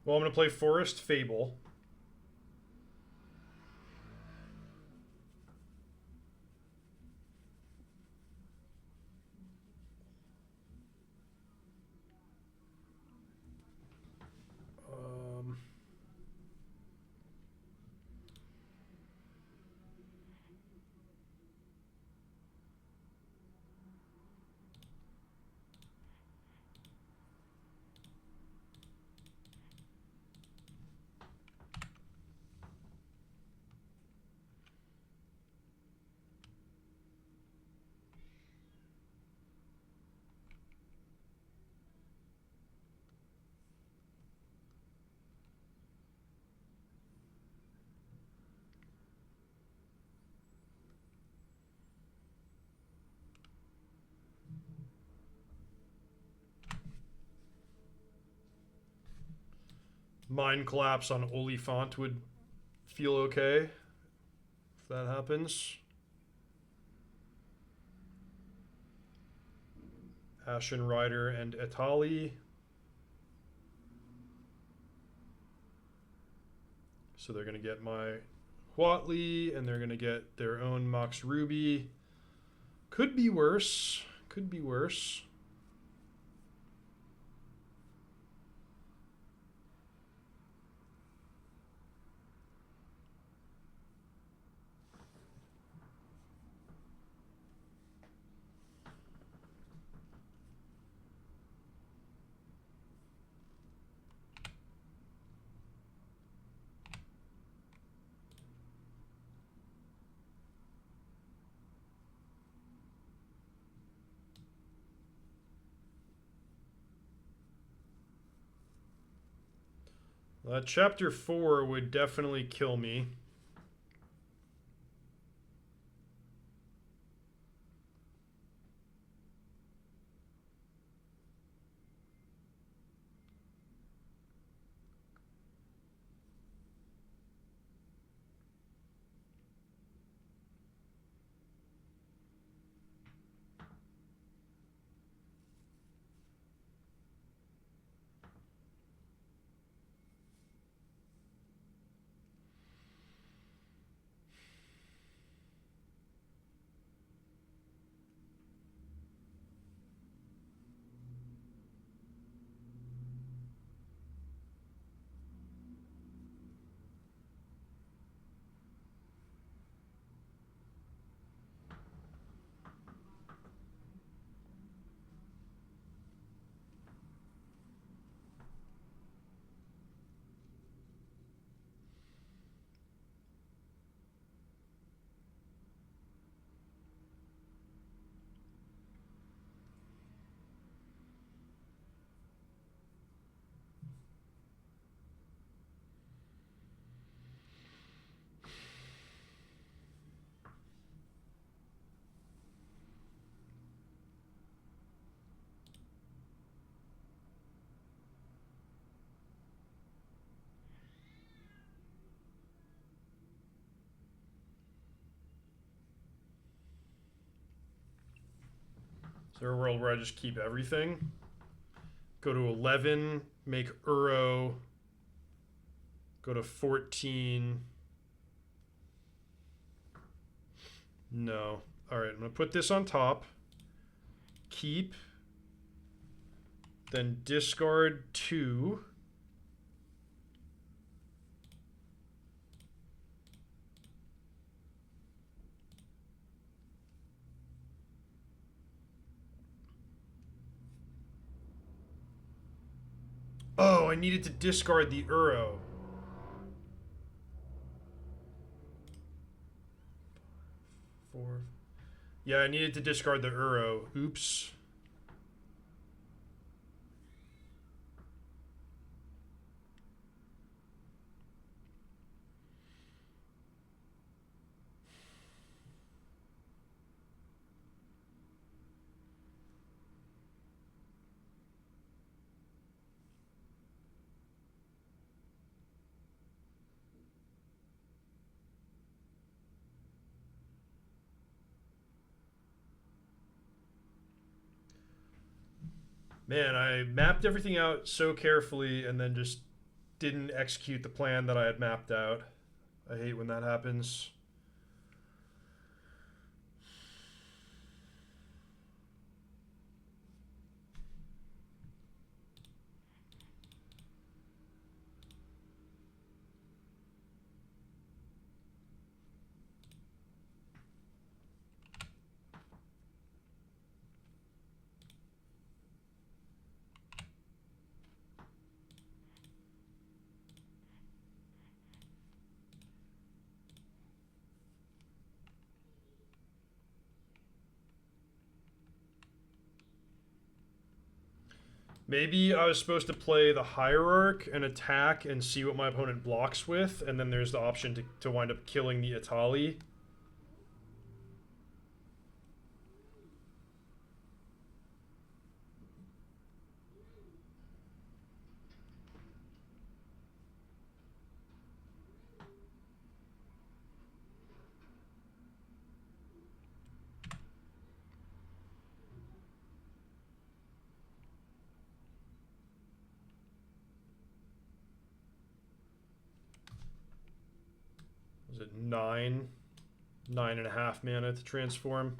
Well, I'm going to play Forest Fable. Mind collapse on Oliphant would feel okay if that happens. Ashen Rider and Etali. So they're going to get my Huatli, and they're going to get their own Mox Ruby. Could be worse. Could be worse. Chapter 4 would definitely kill me. Is there a world where I just keep everything? Go to 11, make Uro. Go to 14. No. Alright, I'm going to put this on top. Keep. Then discard 2. Oh, I needed to discard the Uro. Four. Yeah, I needed to discard the Uro. Oops. Man, I mapped everything out so carefully and then just didn't execute the plan that I had mapped out. I hate when that happens. Maybe I was supposed to play the Hierarch and attack and see what my opponent blocks with, and then there's the option to wind up killing the Etali. is it 9.5 mana to transform?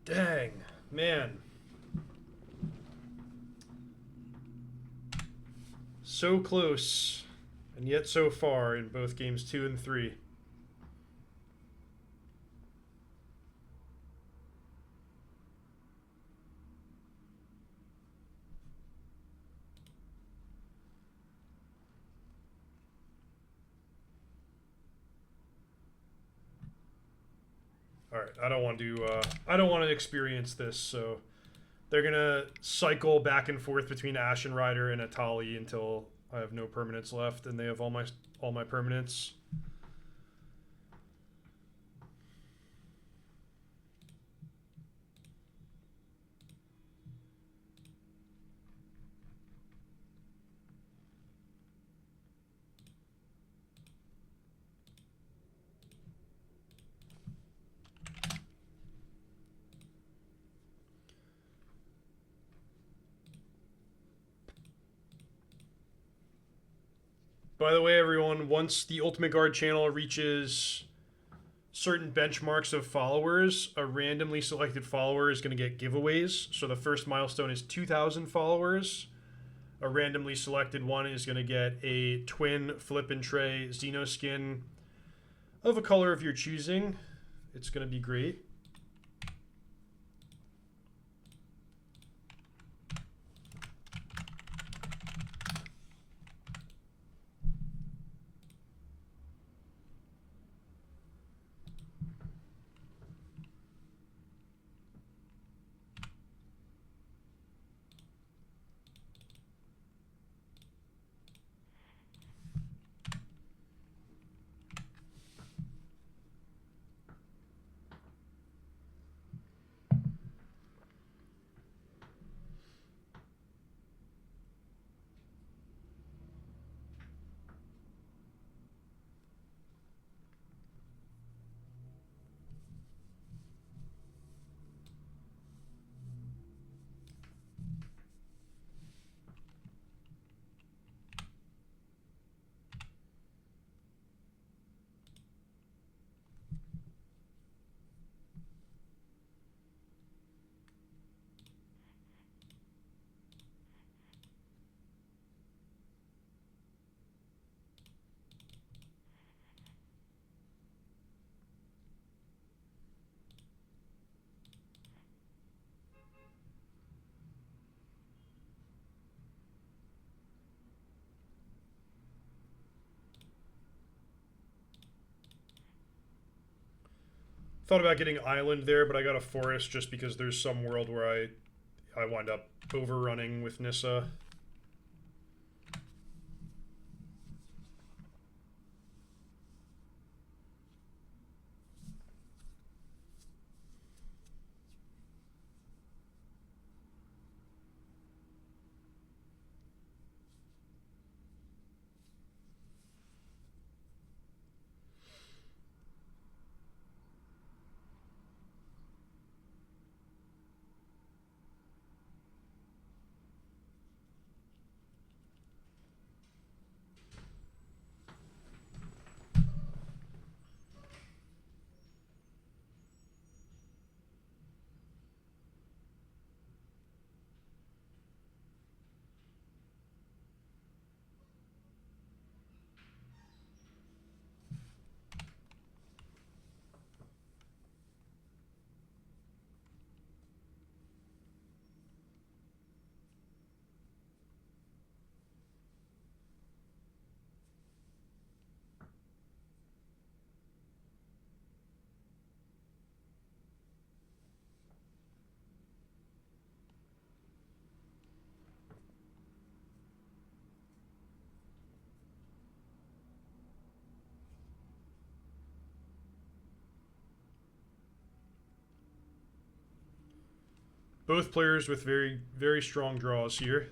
Dang, man. So close, and yet so far in both games 2 and 3. All right, I don't want to. I don't want to experience this. So they're gonna cycle back and forth between Ashen Rider and Atali until I have no permanents left, and they have all my permanents. By the way, everyone, once the Ultimate Guard channel reaches certain benchmarks of followers, a randomly selected follower is going to get giveaways. So the first milestone is 2,000 followers. A randomly selected one is going to get a twin flip and tray Xeno skin of a color of your choosing. It's going to be great. Thought about getting Island there, but I got a Forest just because there's some world where I wind up overrunning with Nissa. Both players with very, very strong draws here.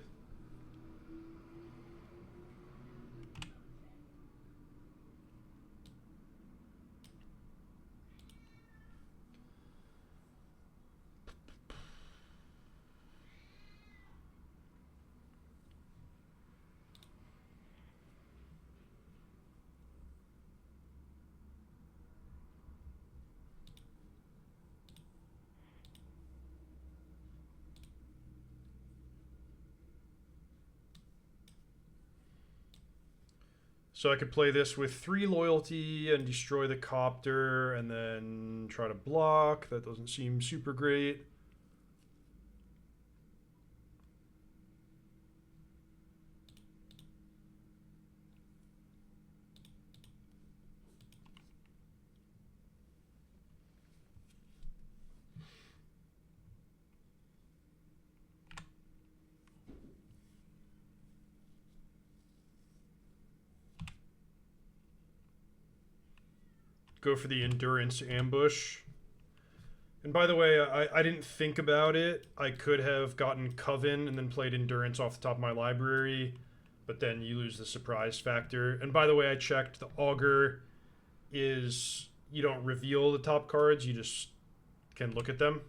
So I could play this with 3 loyalty and destroy the copter and then try to block. That doesn't seem super great. Go for the endurance ambush. And by the way, I didn't think about it. I could have gotten Coven and then played endurance off the top of my library, but then you lose the surprise factor. And by the way, I checked the augur is you don't reveal the top cards, you just can look at them.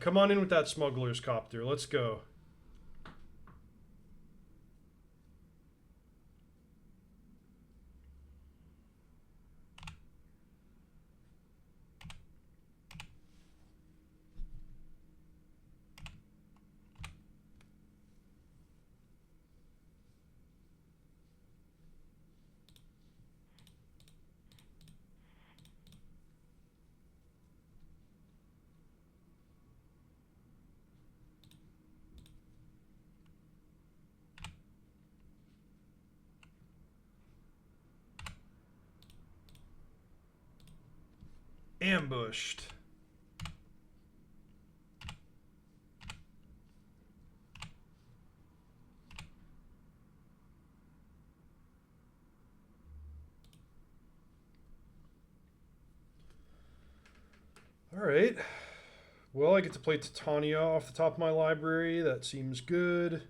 Come on in with that smuggler's copter. Let's go. Ambushed. All right. Well, I get to play Titania off the top of my library. That seems good.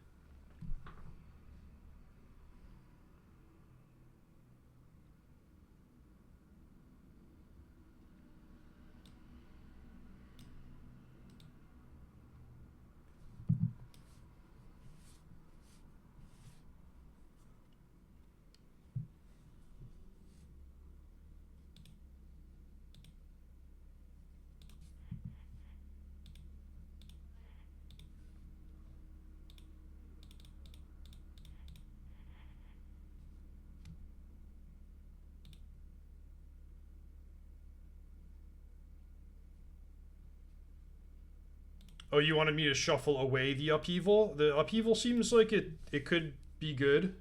Oh, you wanted me to shuffle away the upheaval? The upheaval seems like it could be good.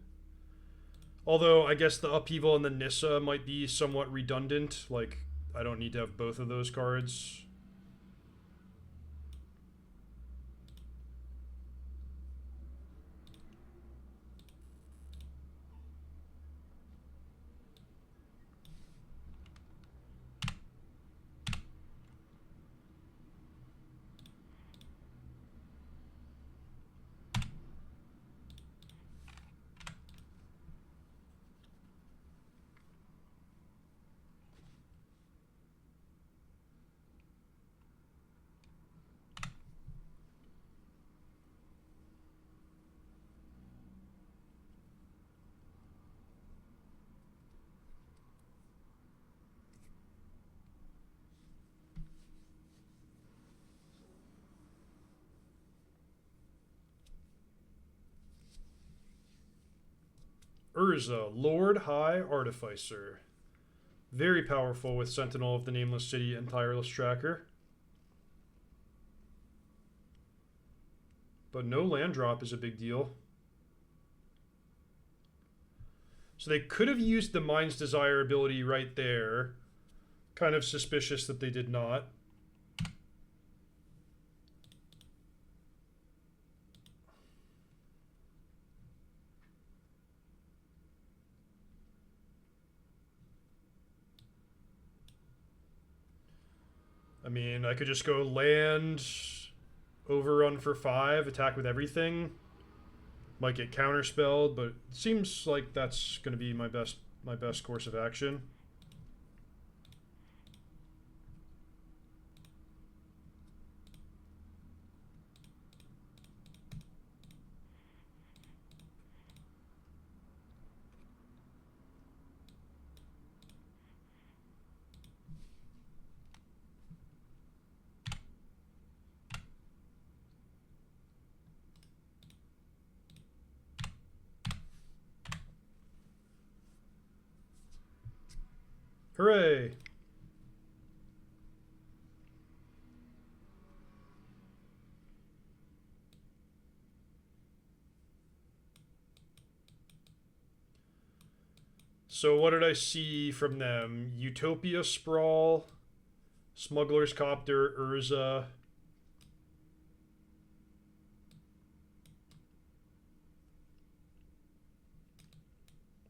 Although I guess the upheaval and the Nissa might be somewhat redundant. Like, I don't need to have both of those cards. Urza, Lord High Artificer. Very powerful with Sentinel of the Nameless City and Tireless Tracker. But no land drop is a big deal. So they could have used the Mind's Desire ability right there. Kind of suspicious that they did not. I mean, I could just go land, overrun for 5, attack with everything. Might get counterspelled, but it seems like that's going to be my best course of action. Hooray! So what did I see from them? Utopia Sprawl, Smuggler's Copter, Urza.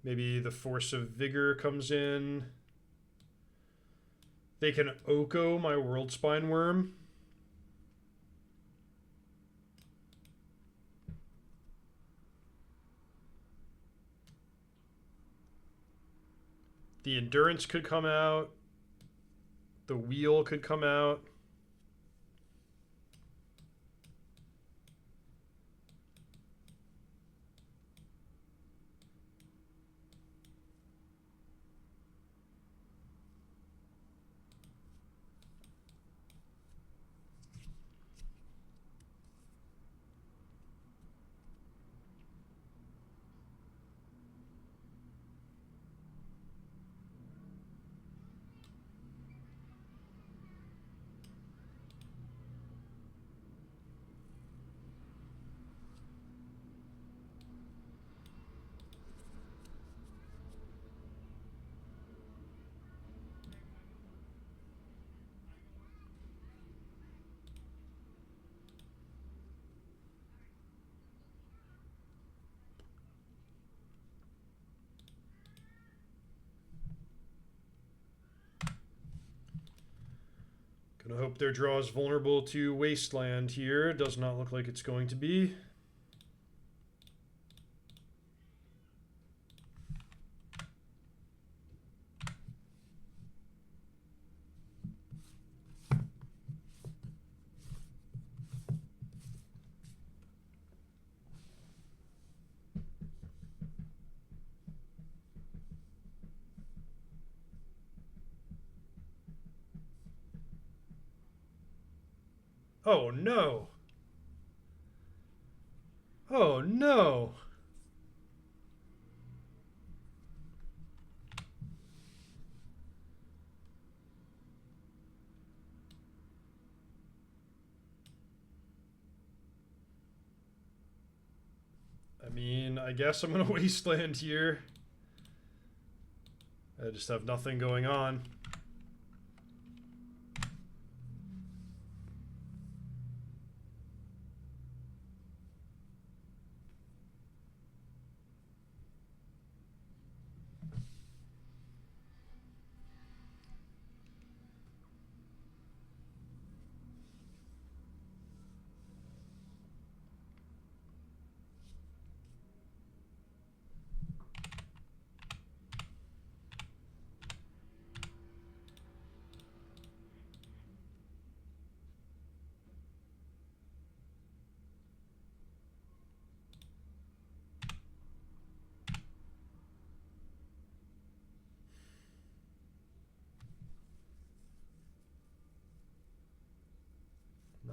Maybe the Force of Vigor comes in. They can Oko my World Spine Worm. The Endurance could come out. The Wheel could come out. Gonna hope their draw is vulnerable to Wasteland here. Does not look like it's going to be. Oh no! Oh no! I mean, I guess I'm gonna Wasteland here. I just have nothing going on.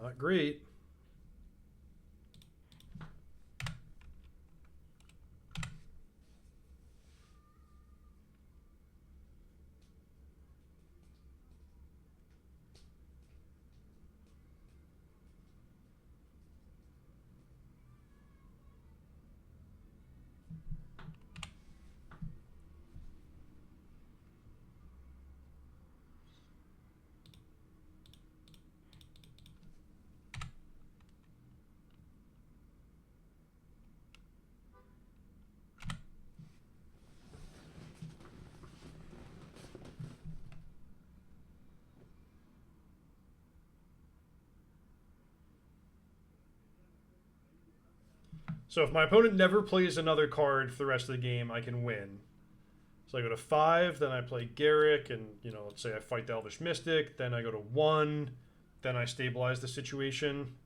Not great. So if my opponent never plays another card for the rest of the game, I can win. So I go to 5, then I play Garrick, and let's say I fight the Elvish Mystic. Then I go to 1, then I stabilize the situation.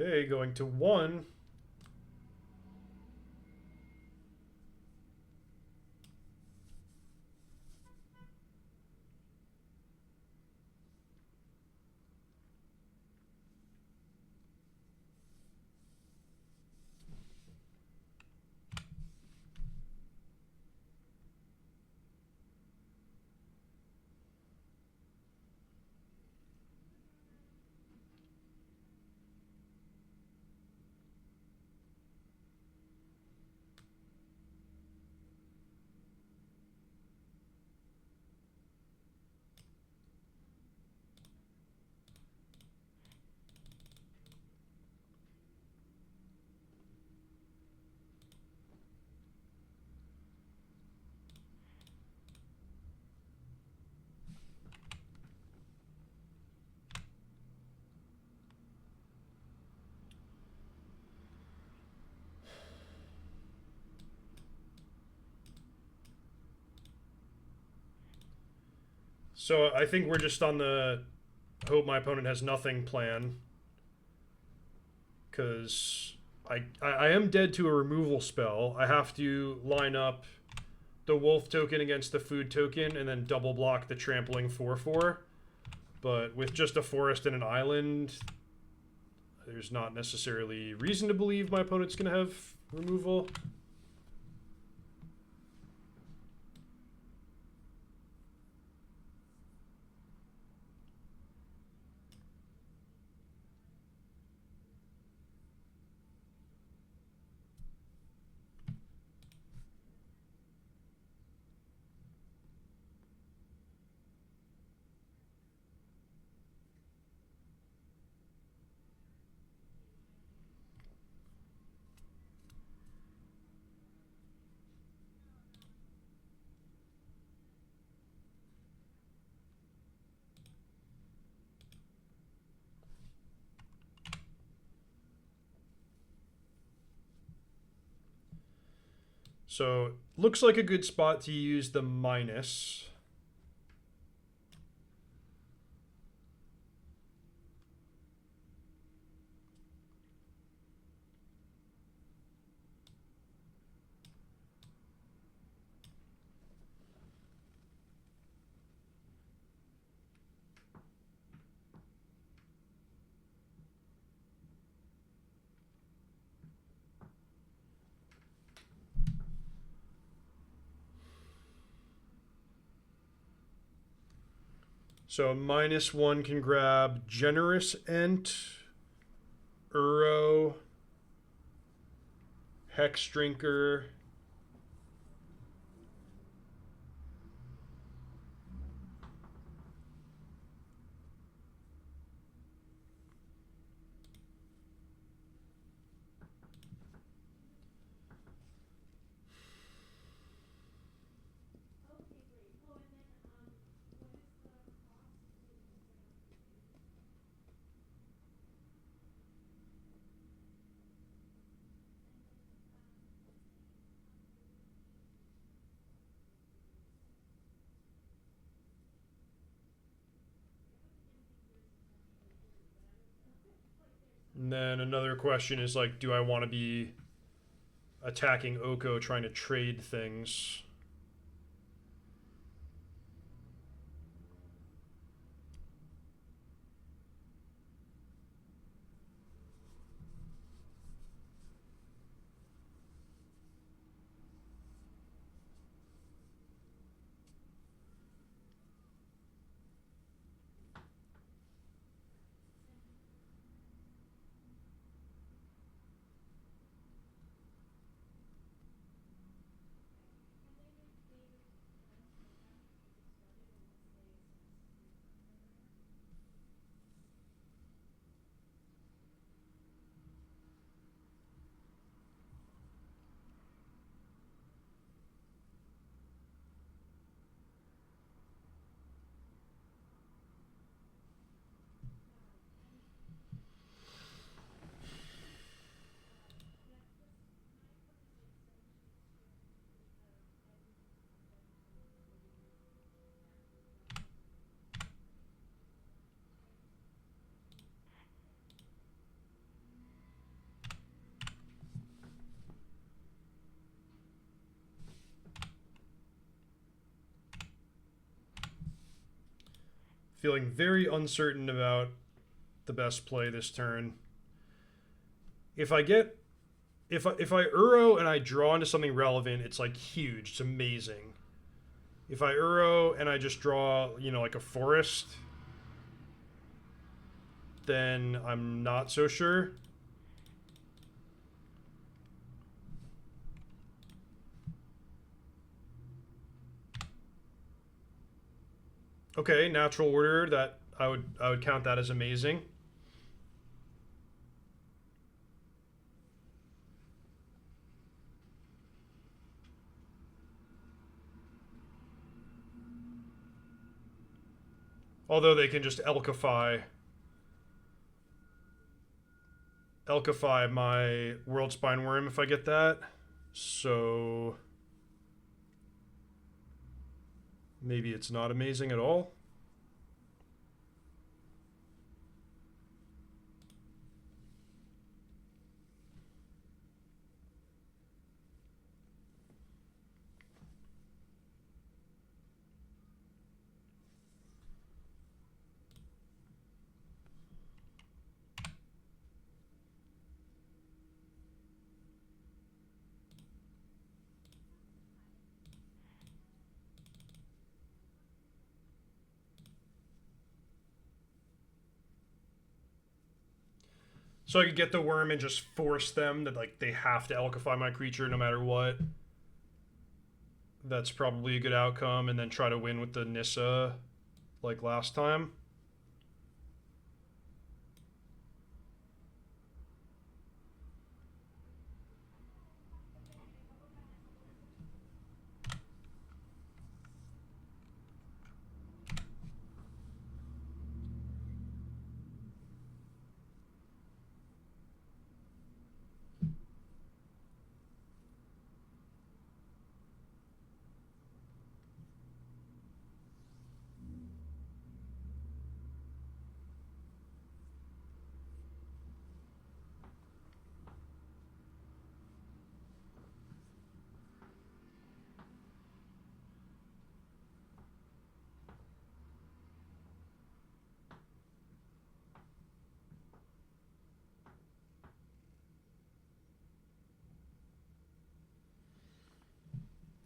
Okay, going to 1. So I think we're just on the hope my opponent has nothing plan. Because I am dead to a removal spell. I have to line up the wolf token against the food token and then double block the trampling 4/4. But with just a forest and an island, there's not necessarily reason to believe my opponent's going to have removal. So looks like a good spot to use the minus. So -1 can grab Generous Ent, Uro, Hex Drinker, And then another question is like, do I want to be attacking Oko trying to trade things? Feeling very uncertain about the best play this turn. If I get if I Uro and I draw into something relevant, it's like huge. It's amazing. If I Uro and I just draw, like a forest, then I'm not so sure. Okay, natural order, that I would count that as amazing. Although they can just Elkify my World Spine Worm if I get that. So maybe it's not amazing at all. So I could get the worm and just force them that like they have to Elkify my creature no matter what. That's probably a good outcome, and then try to win with the Nissa like last time.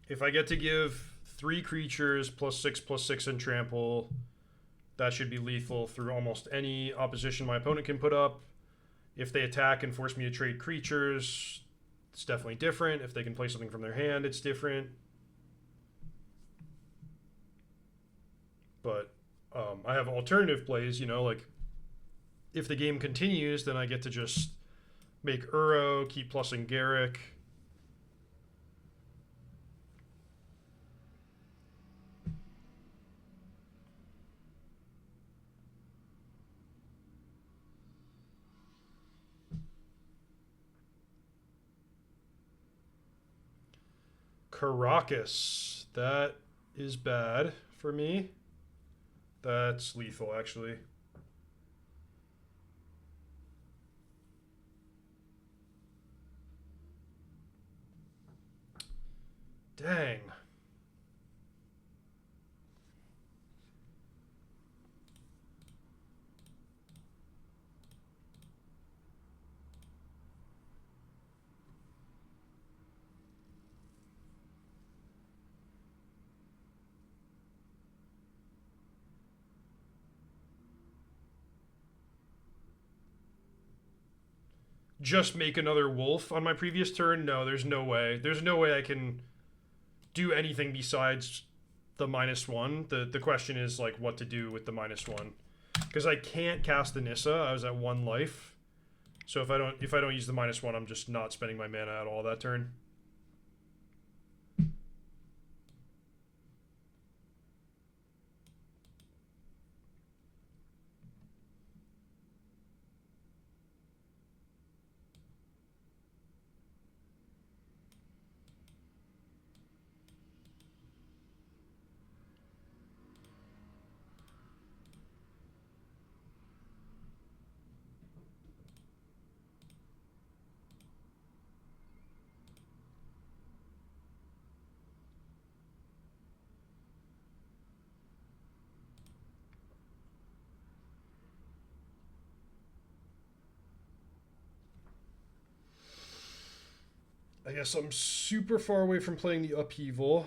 If I get to give 3 creatures +6/+6 and trample, that should be lethal through almost any opposition my opponent can put up. If they attack and force me to trade creatures, it's definitely different. If they can play something from their hand, it's different. But I have alternative plays, like if the game continues, then I get to just make Uro, keep plussing Garrick. Caracas. That is bad for me. That's lethal, actually. Dang. Just make another wolf on my previous turn? No, there's no way. There's no way I can do anything besides the -1. The question is like what to do with the -1. Because I can't cast the Nissa. I was at 1 life. So if I don't use the -1, I'm just not spending my mana at all that turn. I guess I'm super far away from playing the Upheaval.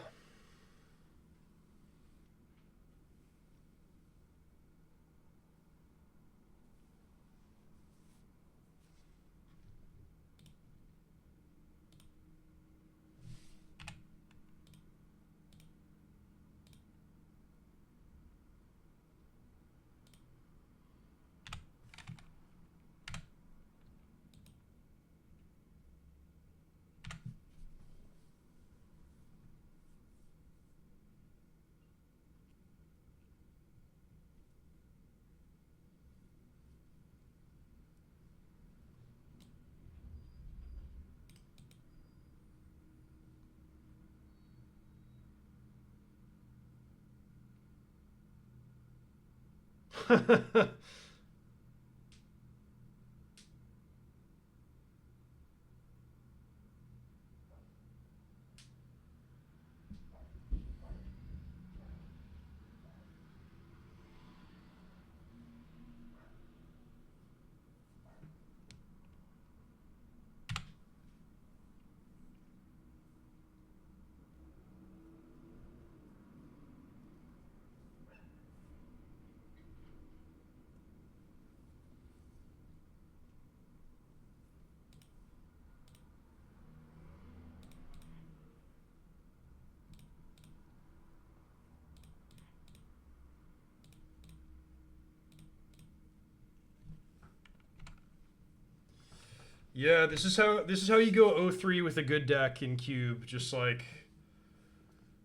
Yeah, this is how you go 0-3 with a good deck in Cube. Just like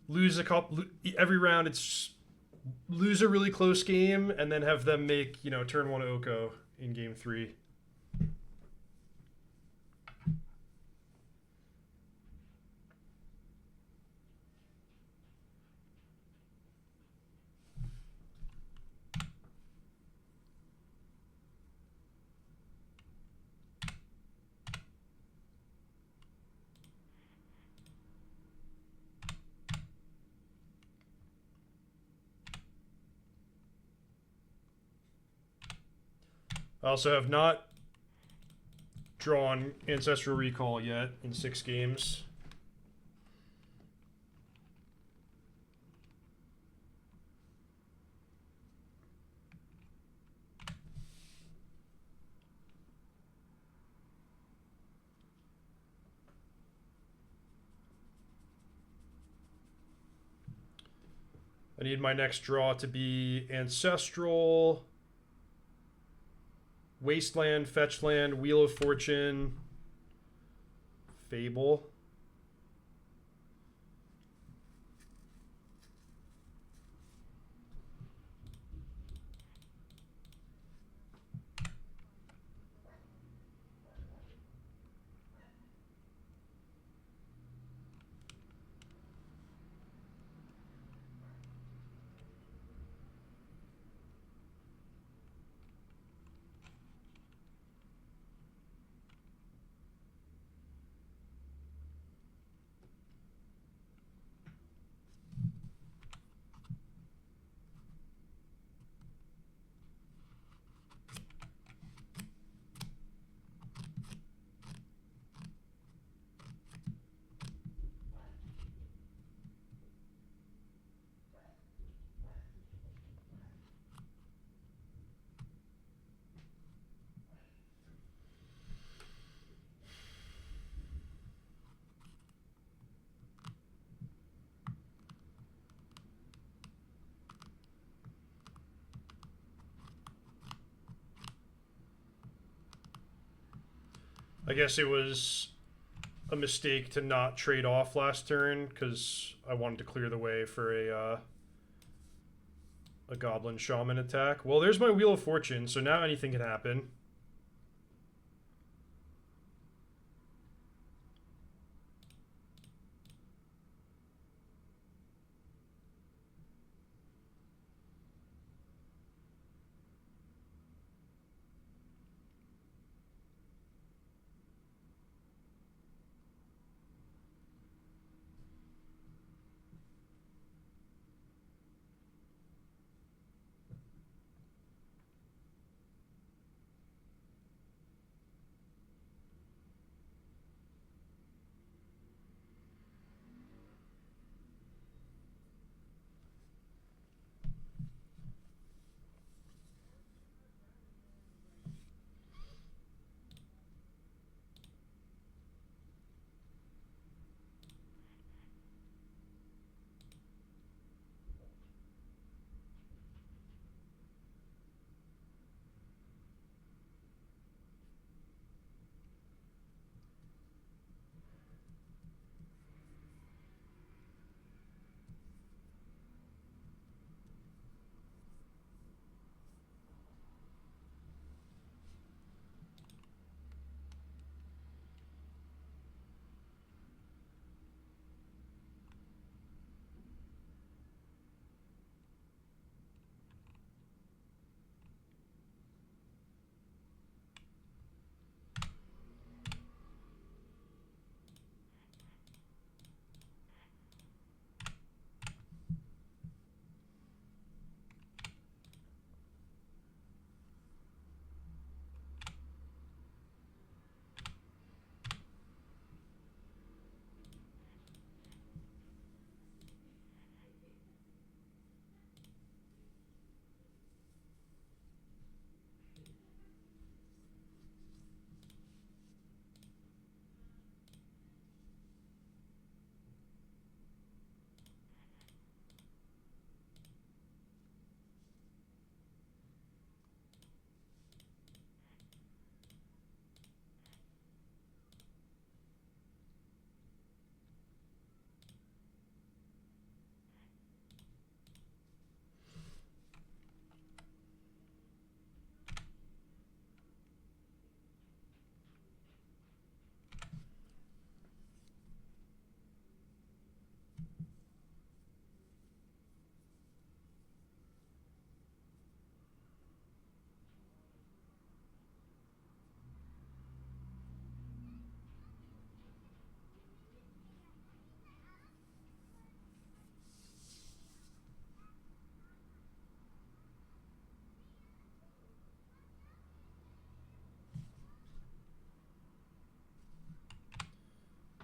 lose a couple every round. It's lose a really close game and then have them make turn 1 Oko in game 3. I also have not drawn Ancestral Recall yet in 6 games. I need my next draw to be Ancestral, Wasteland, Fetchland, Wheel of Fortune, Fable. I guess it was a mistake to not trade off last turn because I wanted to clear the way for a Goblin Shaman attack. Well, there's my Wheel of Fortune, so now anything can happen.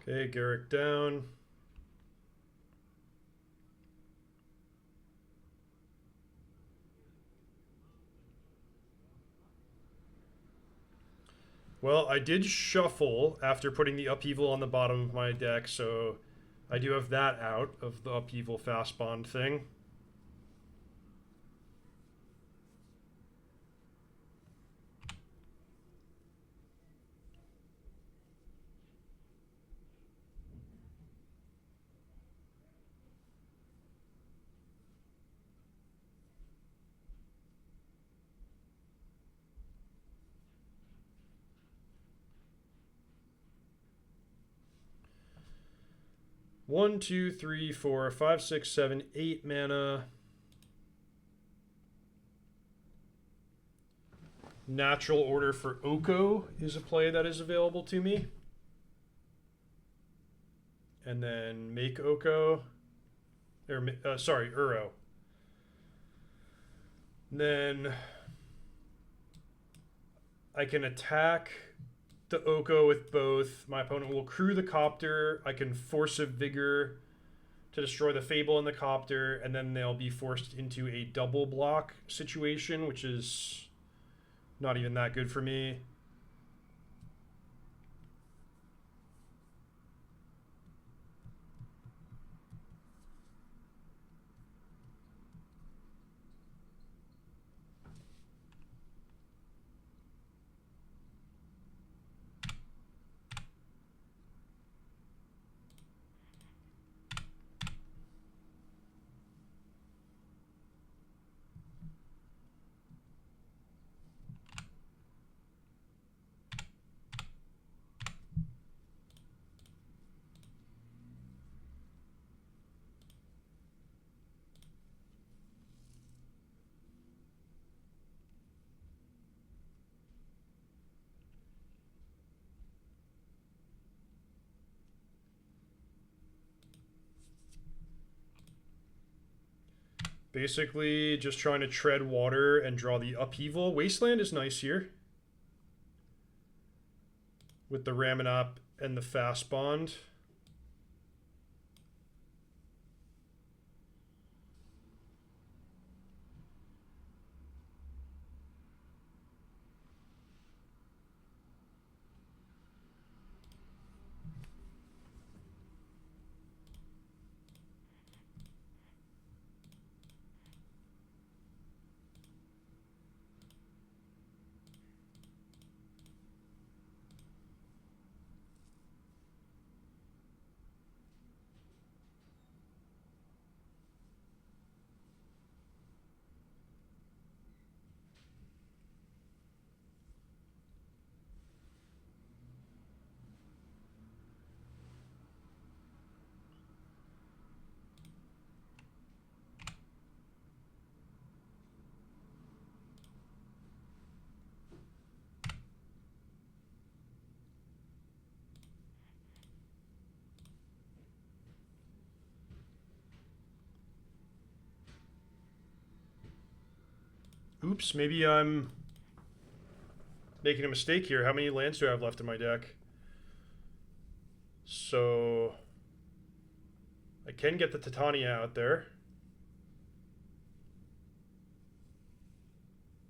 Okay, Garrick down. Well, I did shuffle after putting the Upheaval on the bottom of my deck, so I do have that out of the Upheaval fast bond thing. One, two, three, four, five, six, seven, 8 mana. Natural Order for Oko is a play that is available to me. And then make Oko. Sorry, Uro. And then I can attack the Oko with both. My opponent will crew the Copter. I can Force of Vigor to destroy the Fable and the Copter, and then they'll be forced into a double block situation, which is not even that good for me. Basically, just trying to tread water and draw the upheaval. Wasteland is nice here. With the Ramanop and the Fast Bond. Oops, maybe I'm making a mistake here. How many lands do I have left in my deck? So I can get the Titania out there.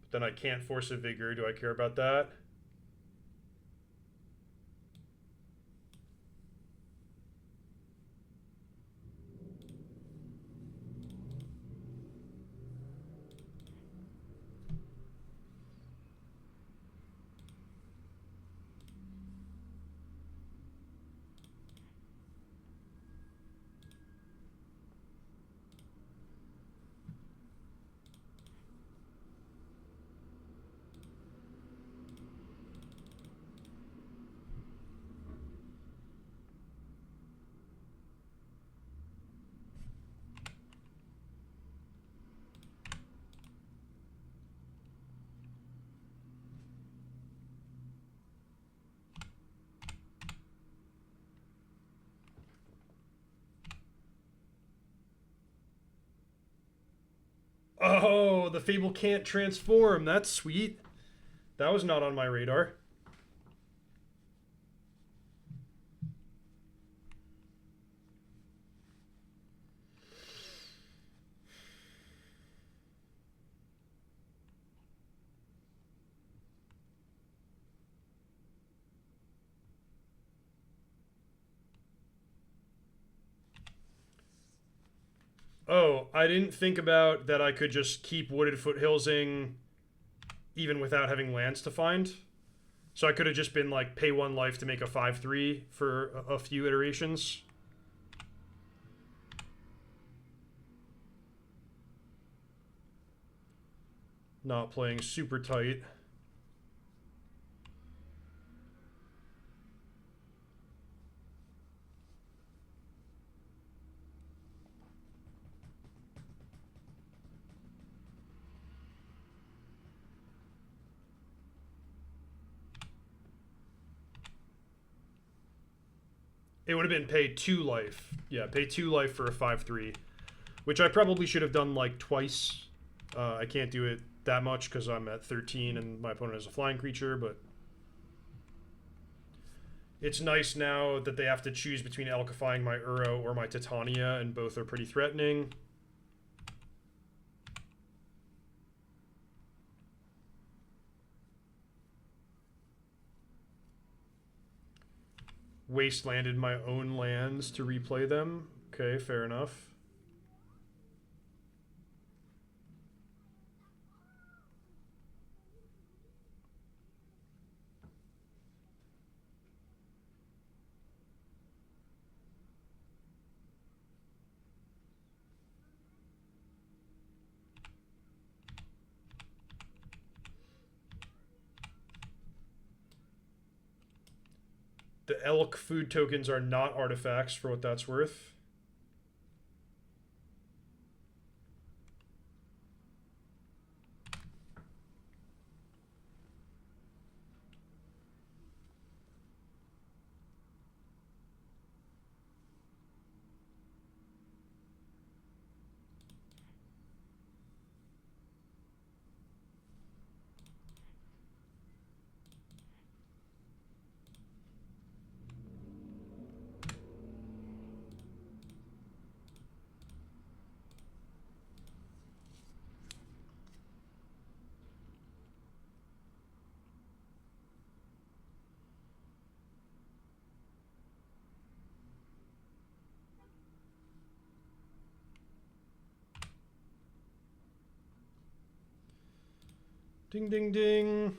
But then I can't force a Vigor. Do I care about that? Oh, the Fable can't transform. That's sweet. That was not on my radar. Oh, I didn't think about that I could just keep Wooded Foothillsing even without having lands to find. So I could have just been like pay 1 life to make a 5/3 for a few iterations. Not playing super tight. It would have been pay 2 life. Yeah, pay 2 life for a 5/3. Which I probably should have done like twice. I can't do it that much because I'm at 13 and my opponent is a flying creature, but it's nice now that they have to choose between alchifying my Uro or my Titania, and both are pretty threatening. Wastelanded my own lands to replay them. Okay, fair enough. The elk food tokens are not artifacts for what that's worth. Ding, ding, ding.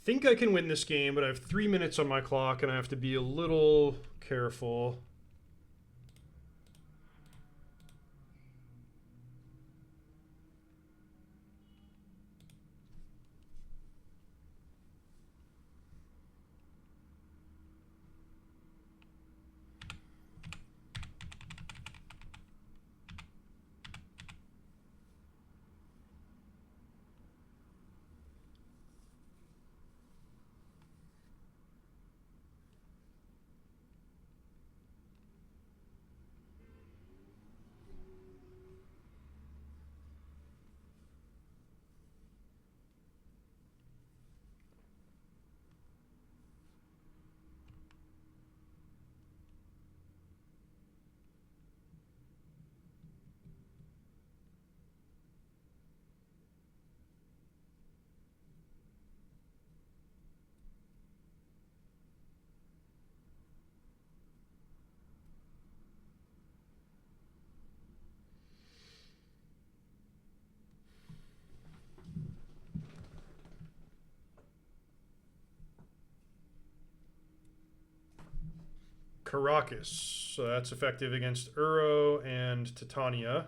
Think I can win this game, but I have 3 minutes on my clock and I have to be a little careful. Caracas. So that's effective against Uro and Titania.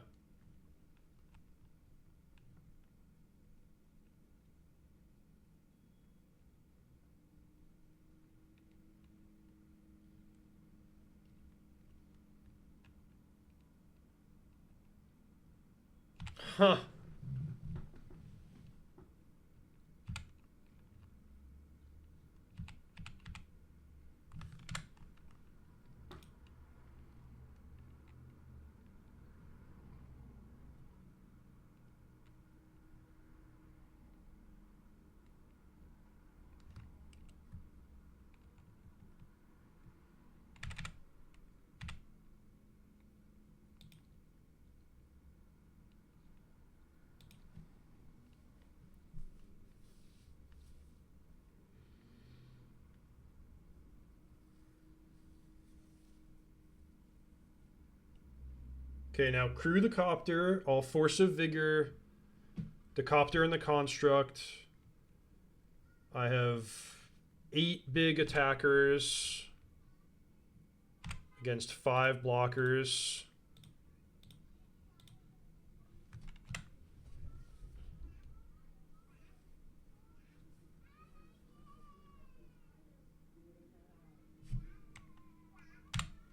Huh. Okay, now crew the copter, all force of vigor, the copter and the construct. I have 8 big attackers against 5 blockers.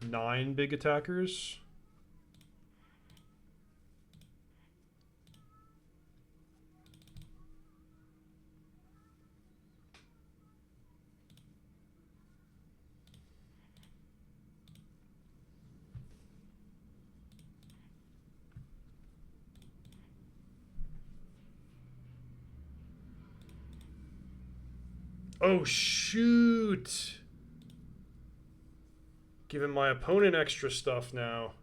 Nine big attackers. Oh, shoot. Giving my opponent extra stuff now.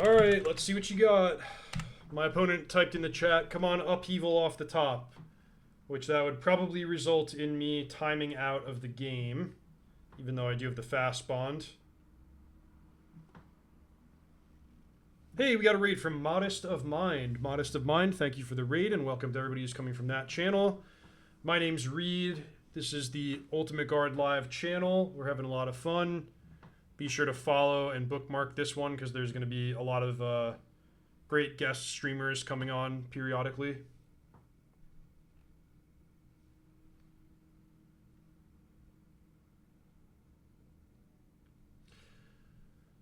All right, let's see what you got. My opponent typed in the chat, come on, upheaval off the top, which that would probably result in me timing out of the game, even though I do have the fast bond. Hey, we got a raid from Modest of Mind. Modest of Mind, thank you for the raid, and welcome to everybody who's coming from that channel. My name's Reid. This is the Ultimate Guard Live channel. We're having a lot of fun. Be sure to follow and bookmark this one because there's going to be a lot of great guest streamers coming on periodically.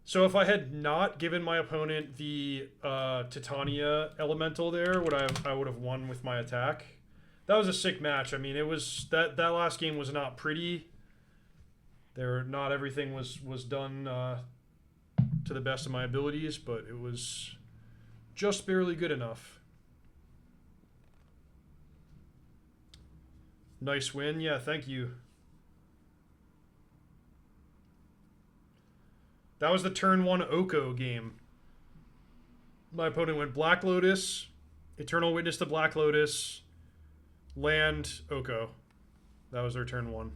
So if I had not given my opponent the Titania elemental there, I would have won with my attack. That was a sick match. I mean, it was that last game was not pretty. Not everything was done to the best of my abilities, but it was just barely good enough. Nice win. Yeah, thank you. That was the turn 1 Oko game. My opponent went Black Lotus, Eternal Witness to Black Lotus, land Oko. That was their turn 1.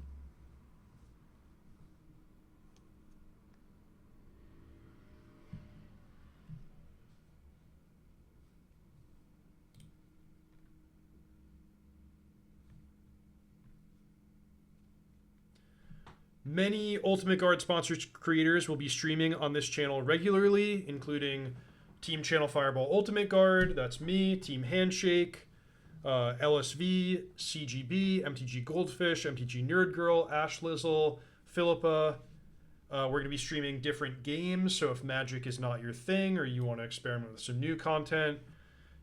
Many Ultimate Guard sponsored creators will be streaming on this channel regularly, including Team Channel Fireball Ultimate Guard, that's me, Team Handshake, LSV, CGB, MTG Goldfish, MTG Nerd Girl, Ash Lizzle, Philippa. We're going to be streaming different games, so if Magic is not your thing or you want to experiment with some new content,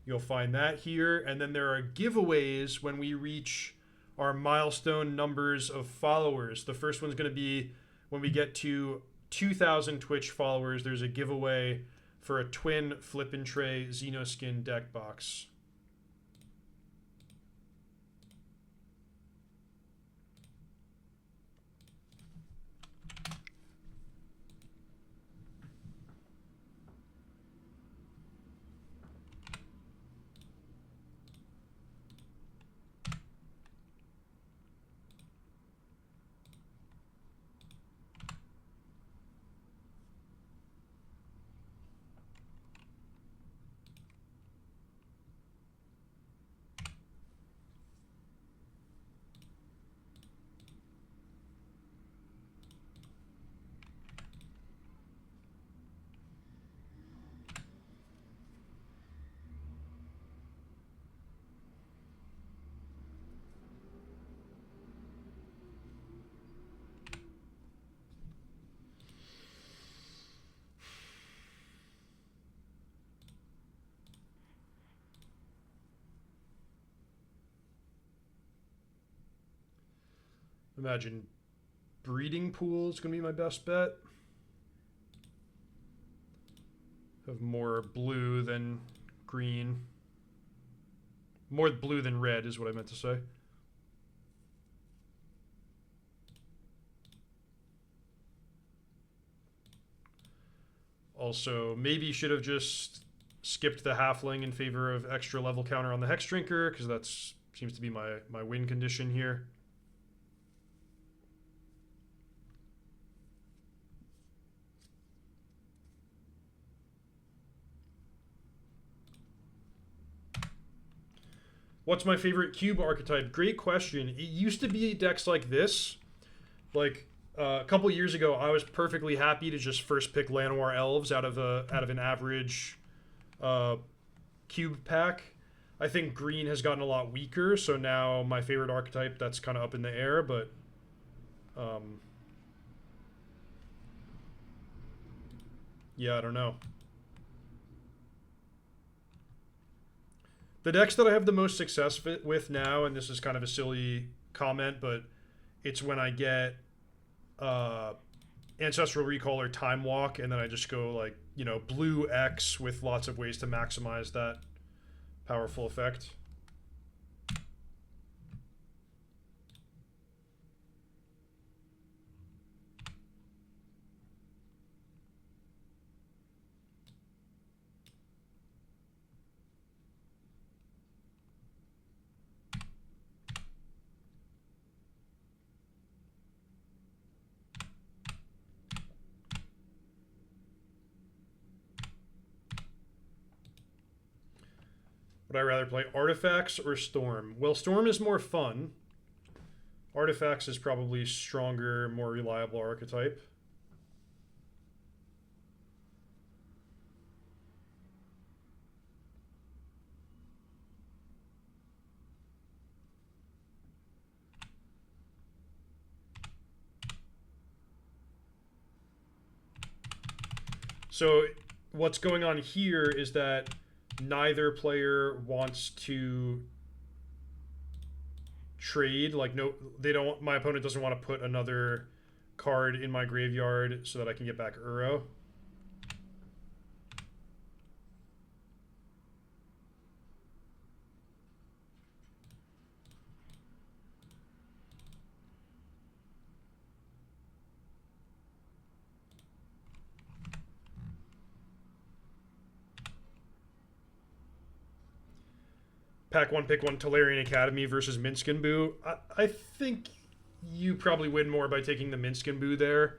you'll find that here. And then there are giveaways when we reach our milestone numbers of followers. The first one's going to be when we get to 2,000 Twitch followers. There's a giveaway for a twin Flip and Tray Xenoskin deck box. Imagine breeding pool is going to be my best bet. Have more blue than green. More blue than red is what I meant to say. Also, maybe should have just skipped the halfling in favor of extra level counter on the Hex Drinker, because that seems to be my win condition here. What's my favorite cube archetype? Great question. It used to be decks like this. Like a couple years ago, I was perfectly happy to just first pick Llanowar Elves out of an average cube pack. I think green has gotten a lot weaker, so now my favorite archetype, that's kind of up in the air, but yeah, I don't know. The decks that I have the most success with now, and this is kind of a silly comment, but it's when I get Ancestral Recall or Time Walk, and then I just go like, you know, blue X with lots of ways to maximize that powerful effect. Would I rather play Artifacts or Storm? Well, Storm is more fun. Artifacts is probably stronger, more reliable archetype. So what's going on here is that neither player wants to trade. Like, no, they don't. My opponent doesn't want to put another card in my graveyard so that I can get back Uro. Pack one, pick one, Tolarian Academy versus Minsc and Boo. I think you probably win more by taking the Minsc and Boo there.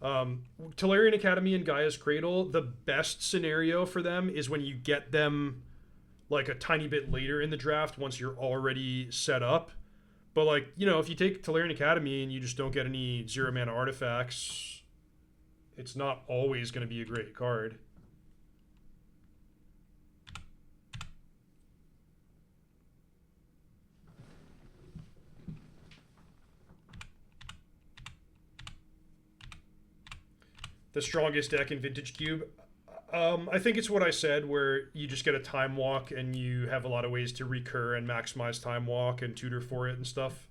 Tolarian Academy and Gaia's Cradle, the best scenario for them is when you get them like a tiny bit later in the draft once you're already set up. But like, you know, if you take Tolarian Academy and you just don't get any 0 mana artifacts, it's not always going to be a great card. The strongest deck in Vintage Cube. I think it's what I said, where you just get a Time Walk and you have a lot of ways to recur and maximize Time Walk and tutor for it and stuff.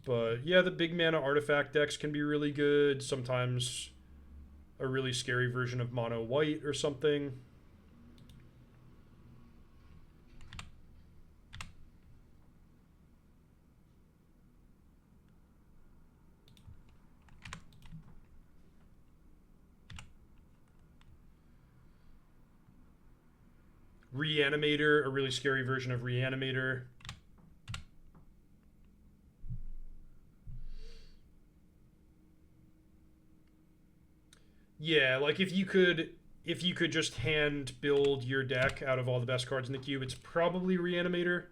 But yeah, the big mana artifact decks can be really good. Sometimes a really scary version of mono white or something. Reanimator, a really scary version of Reanimator. Yeah, like if you could just hand build your deck out of all the best cards in the cube, it's probably Reanimator.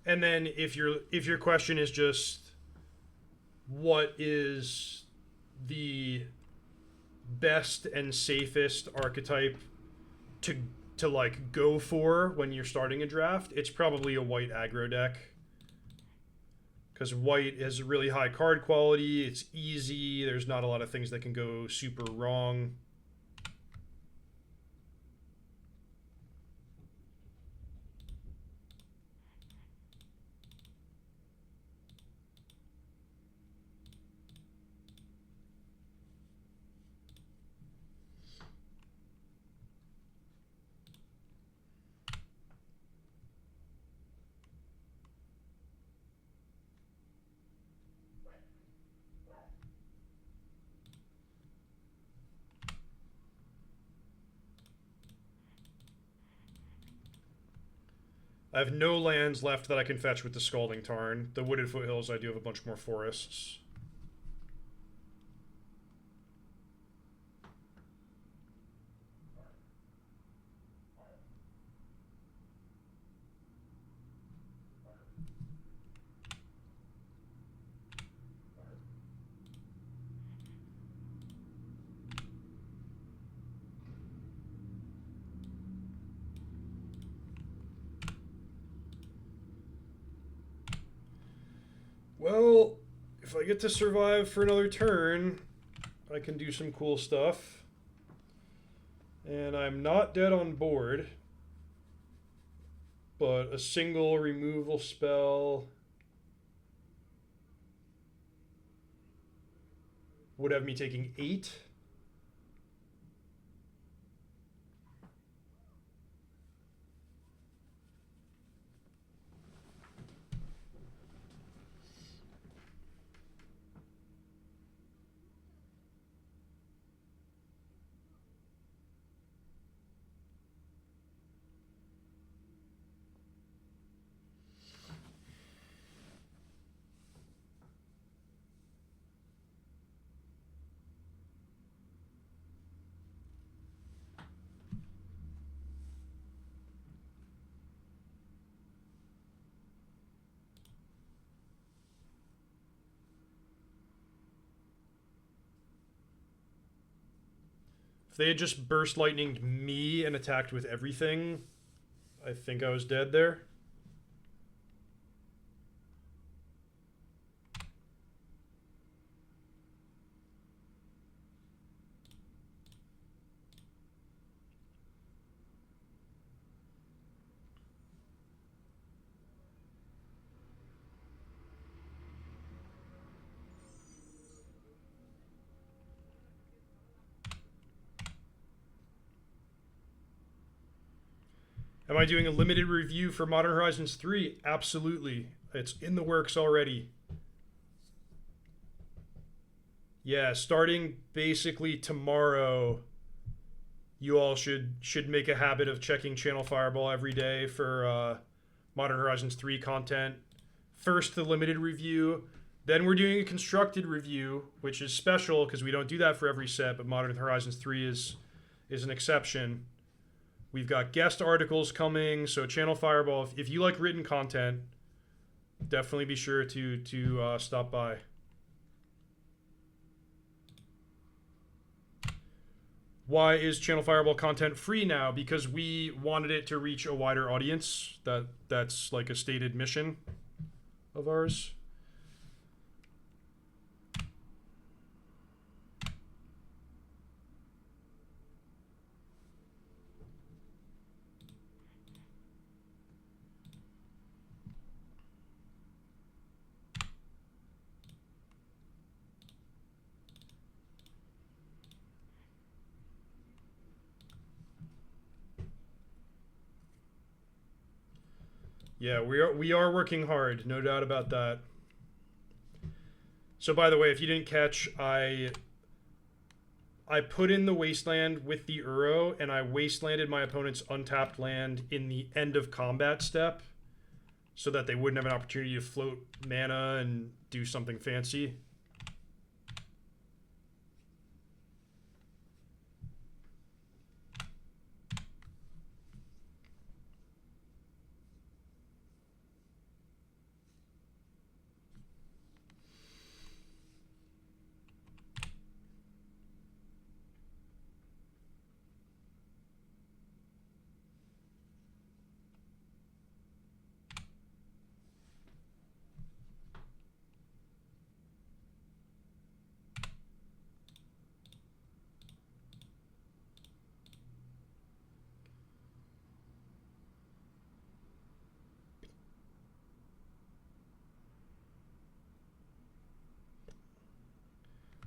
And then if your question is just what is the best and safest archetype to like go for when you're starting a draft, it's probably a white aggro deck. Because white has really high card quality, it's easy, there's not a lot of things that can go super wrong. I have no lands left that I can fetch with the Scalding Tarn. The Wooded Foothills, I do have a bunch more forests. Well, if I get to survive for another turn, I can do some cool stuff. And I'm not dead on board. But a single removal spell would have me taking 8. If they had just burst lightninged me and attacked with everything, I think I was dead there. Am I doing a limited review for Modern Horizons 3? Absolutely. It's in the works already. Yeah, starting basically tomorrow, you all should make a habit of checking Channel Fireball every day for Modern Horizons 3 content. First, the limited review. Then we're doing a constructed review, which is special because we don't do that for every set, but Modern Horizons 3 is an exception. We've got guest articles coming, so Channel Fireball, if you like written content, definitely be sure to stop by. Why is Channel Fireball content free now? Because we wanted it to reach a wider audience. That's like a stated mission of ours. Yeah, we are working hard, no doubt about that. So by the way, if you didn't catch, I put in the wasteland with the Uro, and I wastelanded my opponent's untapped land in the end of combat step, so that they wouldn't have an opportunity to float mana and do something fancy.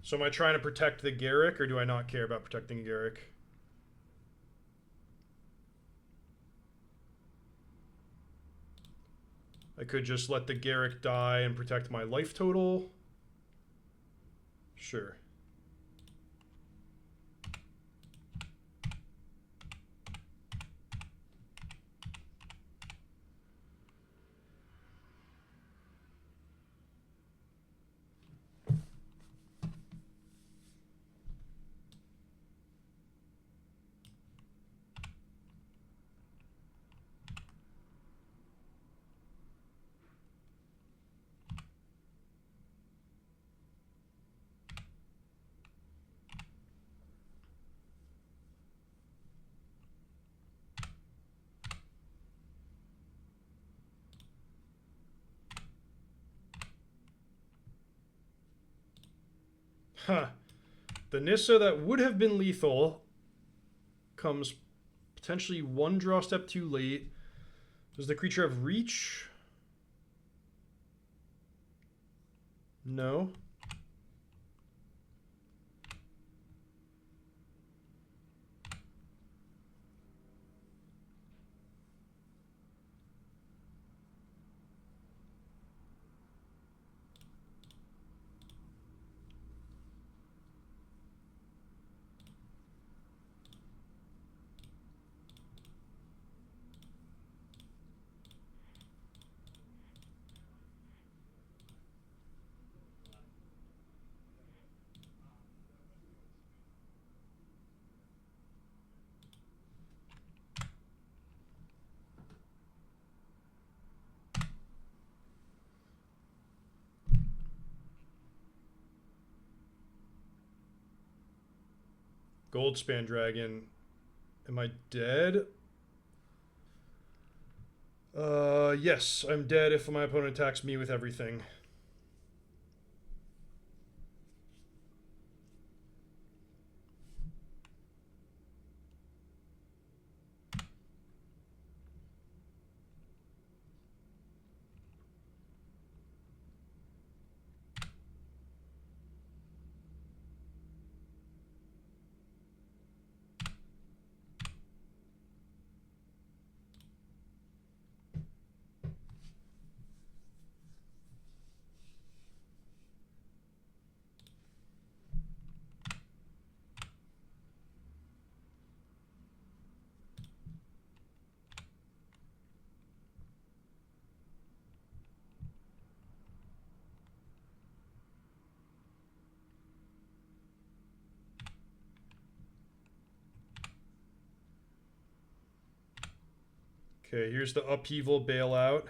So am I trying to protect the Garrick, or do I not care about protecting Garrick? I could just let the Garrick die and protect my life total. Sure. Huh. The Nissa that would have been lethal comes potentially one draw step too late. Does the creature have reach? No. Goldspan Dragon. Am I dead? Yes, I'm dead if my opponent attacks me with everything. Okay, here's the upheaval bailout.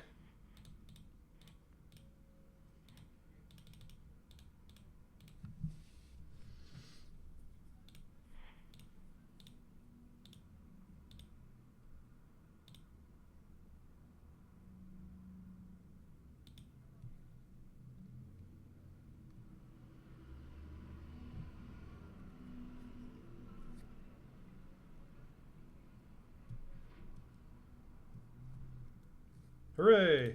Hooray!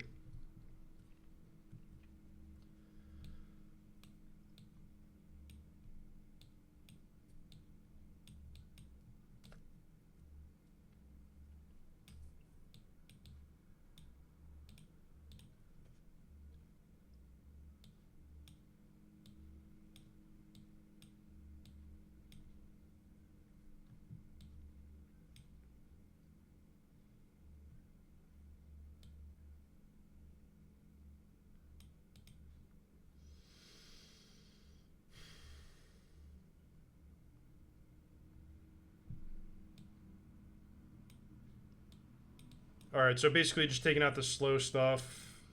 Alright, so basically just taking out the slow stuff.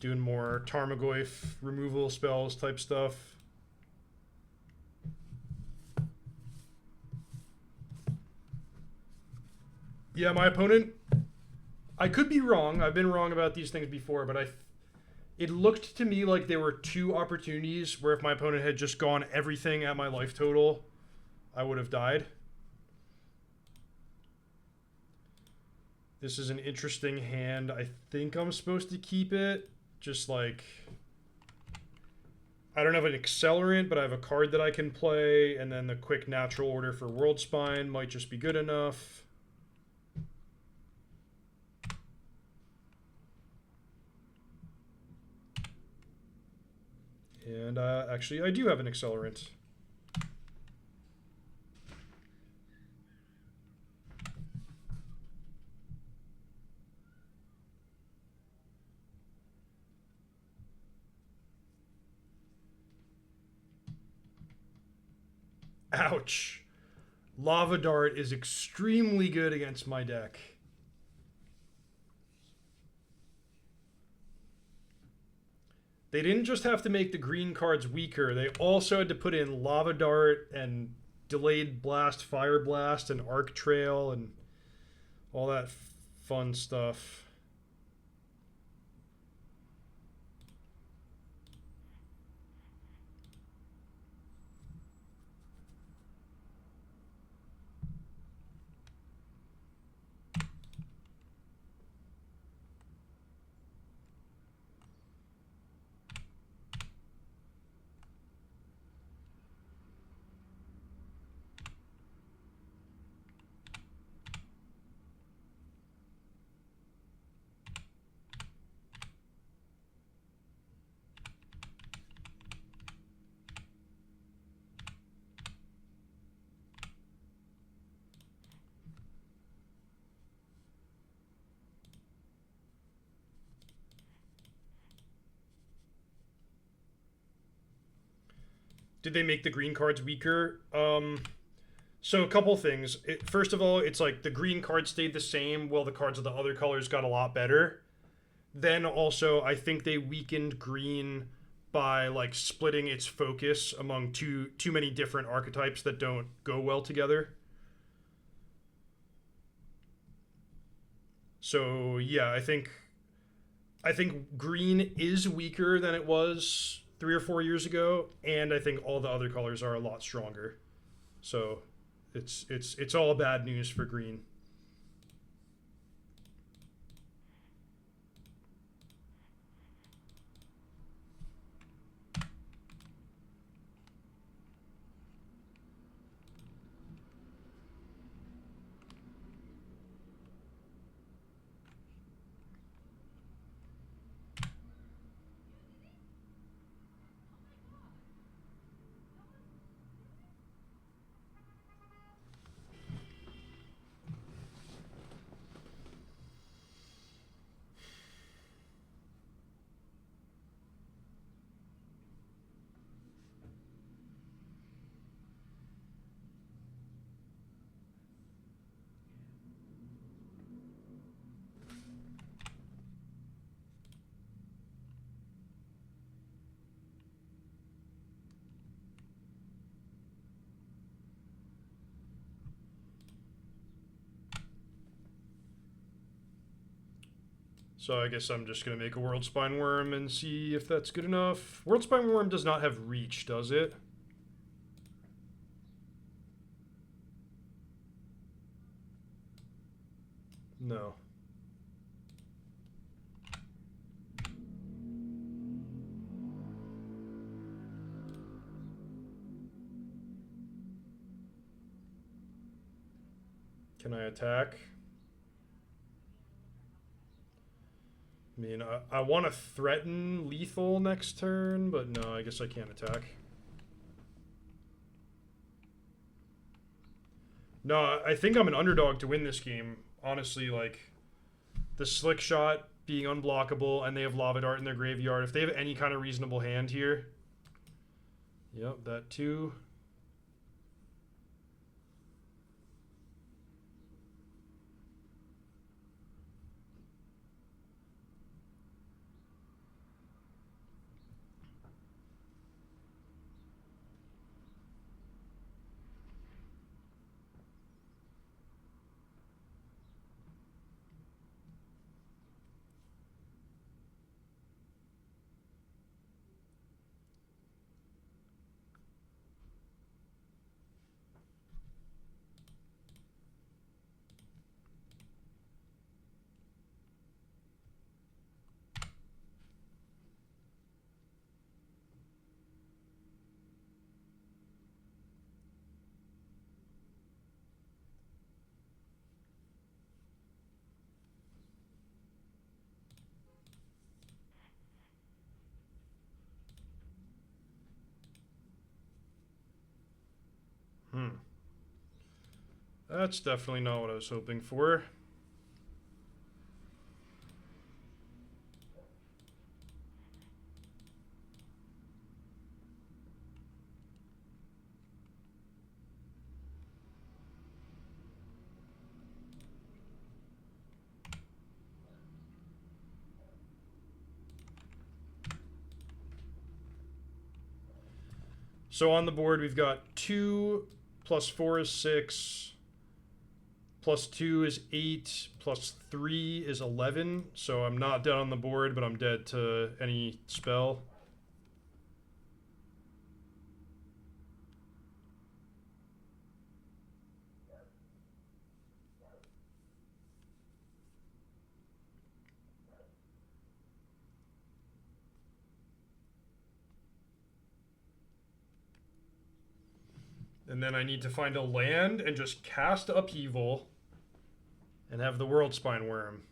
Doing more Tarmogoyf removal spells type stuff. Yeah, my opponent... I could be wrong. I've been wrong about these things before, but it looked to me like there were two opportunities where if my opponent had just gone everything at my life total, I would have died. This is an interesting hand. I think I'm supposed to keep it. Just like... I don't have an accelerant, but I have a card that I can play, and then the quick natural order for World Spine might just be good enough. And actually, I do have an accelerant. Ouch. Lava Dart is extremely good against my deck. They didn't just have to make the green cards weaker, they also had to put in Lava Dart and Delayed Blast, Fire Blast, and Arc Trail, and all that fun stuff. Did they make the green cards weaker? So a couple things. First of all, it's like the green cards stayed the same while the cards of the other colors got a lot better. Then also, I think they weakened green by like splitting its focus among too many different archetypes that don't go well together. So yeah, I think green is weaker than it was 3 or 4 years ago, and I think all the other colors are a lot stronger. So it's all bad news for green. So I guess I'm just gonna make a World Spine Worm and see if that's good enough. World Spine Worm does not have reach, does it? No. Can I attack? I mean, I want to threaten lethal next turn, but no, I guess I can't attack. No, I think I'm an underdog to win this game. Honestly, like, the Slick Shot being unblockable, and they have Lava Dart in their graveyard. If they have any kind of reasonable hand here. Yep, that too. That's definitely not what I was hoping for. So on the board, we've got 2 plus 4 is 6, plus 2 is 8, plus 3 is 11. So I'm not dead on the board, but I'm dead to any spell. And then I need to find a land and just cast Upheaval and have the World Spine Worm.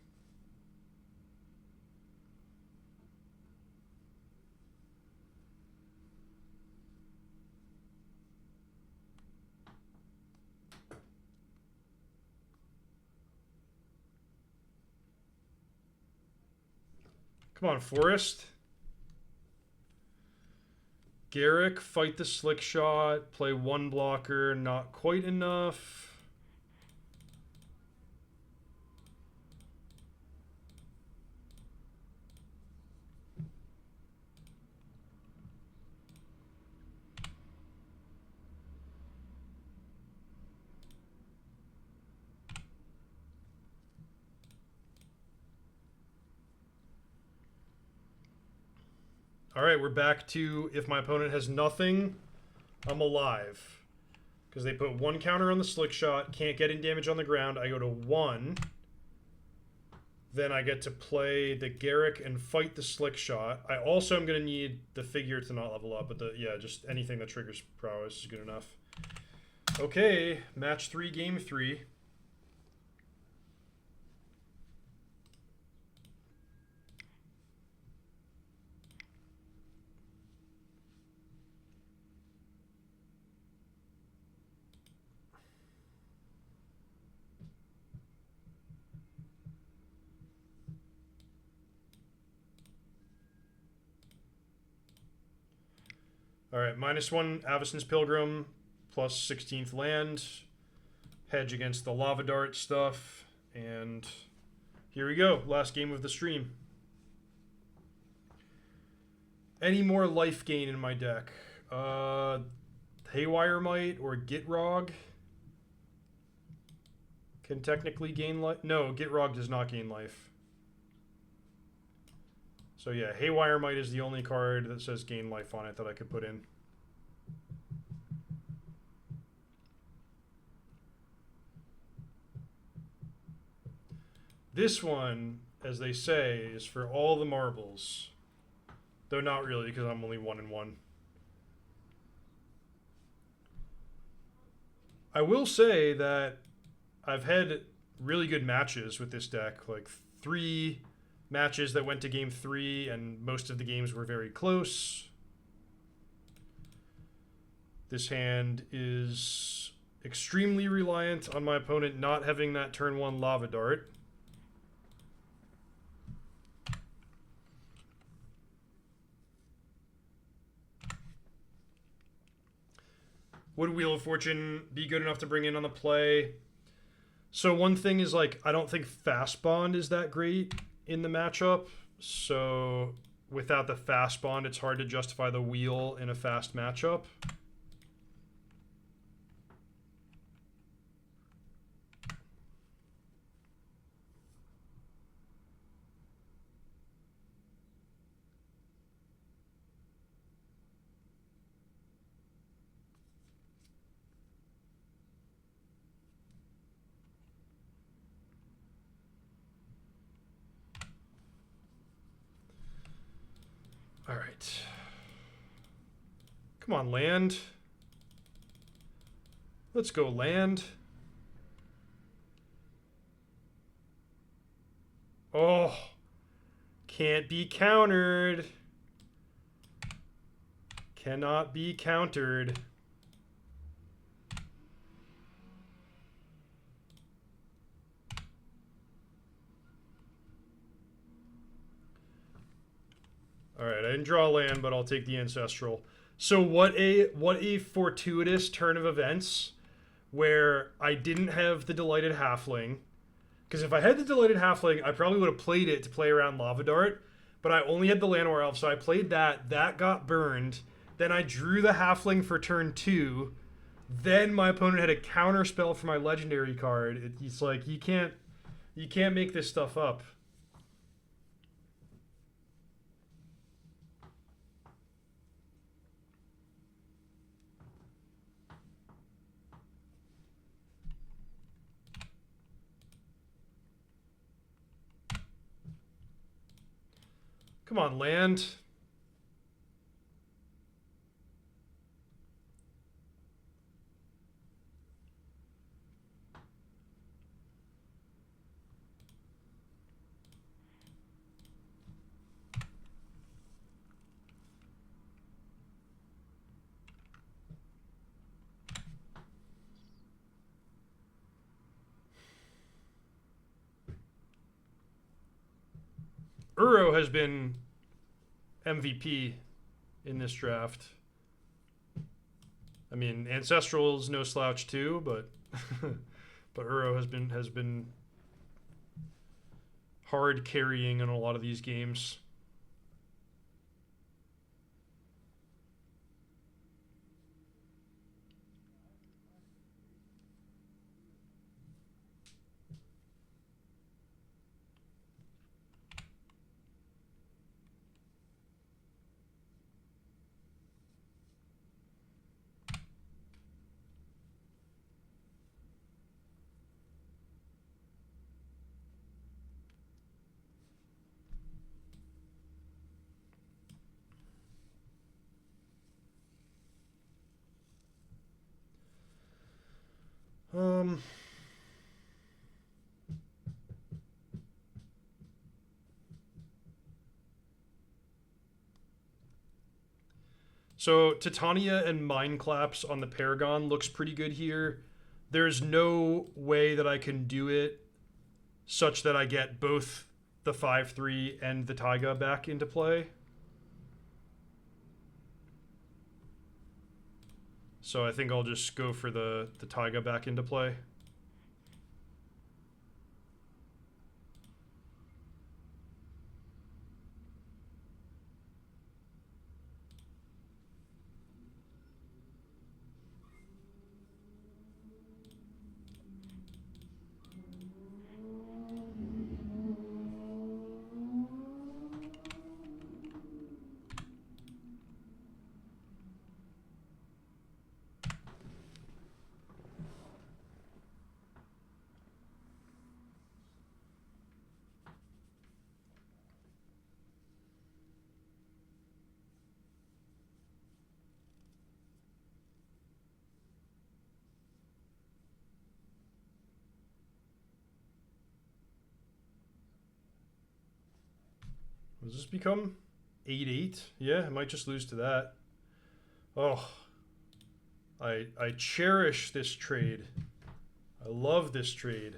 Come on, Forest. Garrick, fight the Slick Shot, play 1 blocker, not quite enough. All right, we're back to if my opponent has nothing, I'm alive. Because they put 1 counter on the Slick Shot, can't get any damage on the ground. I go to 1. Then I get to play the Garrick and fight the Slick Shot. I also am going to need the figure to not level up, but yeah, just anything that triggers prowess is good enough. Okay, match 3, game 3. All right, -1 Avacyn's Pilgrim, plus 16th land, hedge against the Lava Dart stuff, and here we go, last game of the stream. Any more life gain in my deck? Haywire Might or Gitrog can technically gain life. No, Gitrog does not gain life. So yeah, Haywire Might is the only card that says gain life on it that I could put in. This one, as they say, is for all the marbles. Though not really, because I'm only 1-1. I will say that I've had really good matches with this deck. Like 3 matches that went to game 3, and most of the games were very close. This hand is extremely reliant on my opponent not having that turn 1 Lava Dart. Would Wheel of Fortune be good enough to bring in on the play? So one thing is, like, I don't think Fast Bond is that great in the matchup. So without the Fast Bond, it's hard to justify the wheel in a fast matchup. All right. Come on, land. Let's go land. Oh, can't be countered. Cannot be countered. right, I didn't draw a land, but I'll take the Ancestral. So what a fortuitous turn of events where I didn't have the Delighted Halfling. Because if I had the Delighted Halfling, I probably would have played it to play around Lava Dart. But I only had the Llanowar Elf, so I played that. That got burned. Then I drew the Halfling for turn 2. Then my opponent had a counter spell for my legendary card. It's like you can't make this stuff up. Come on, land. Uro has been MVP in this draft. I mean, Ancestral's no slouch too, but but Uro has been hard carrying in a lot of these games. So Titania and Mind Claps on the Paragon looks pretty good here. There's no way that I can do it such that I get both the 5/3 and the Taiga back into play. So I think I'll just go for the Taiga back into play. Does this become 8-8? Yeah, I might just lose to that. Oh, I cherish this trade. I love this trade.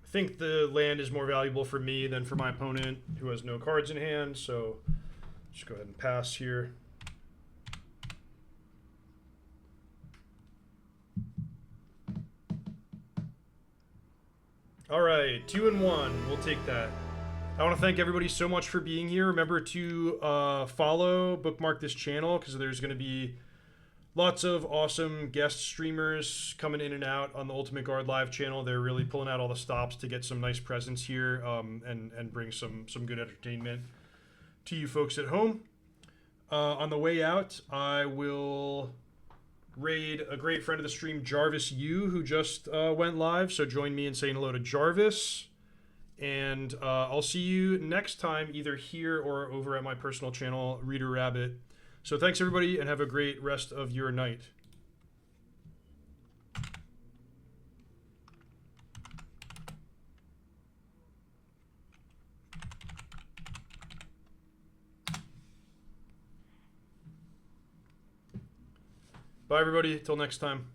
I think the land is more valuable for me than for my opponent, who has no cards in hand, so just go ahead and pass here. All right, 2-1. We'll take that. I want to thank everybody so much for being here. Remember to follow, bookmark this channel, because there's going to be lots of awesome guest streamers coming in and out on the Ultimate Guard Live channel. They're really pulling out all the stops to get some nice presents here and bring some good entertainment to you folks at home. On the way out, I will raid a great friend of the stream, Jarvis Yu, who just went live. So join me in saying hello to Jarvis. And I'll see you next time, either here or over at my personal channel, Reader Rabbit. So thanks, everybody, and have a great rest of your night. Bye, everybody. Till next time.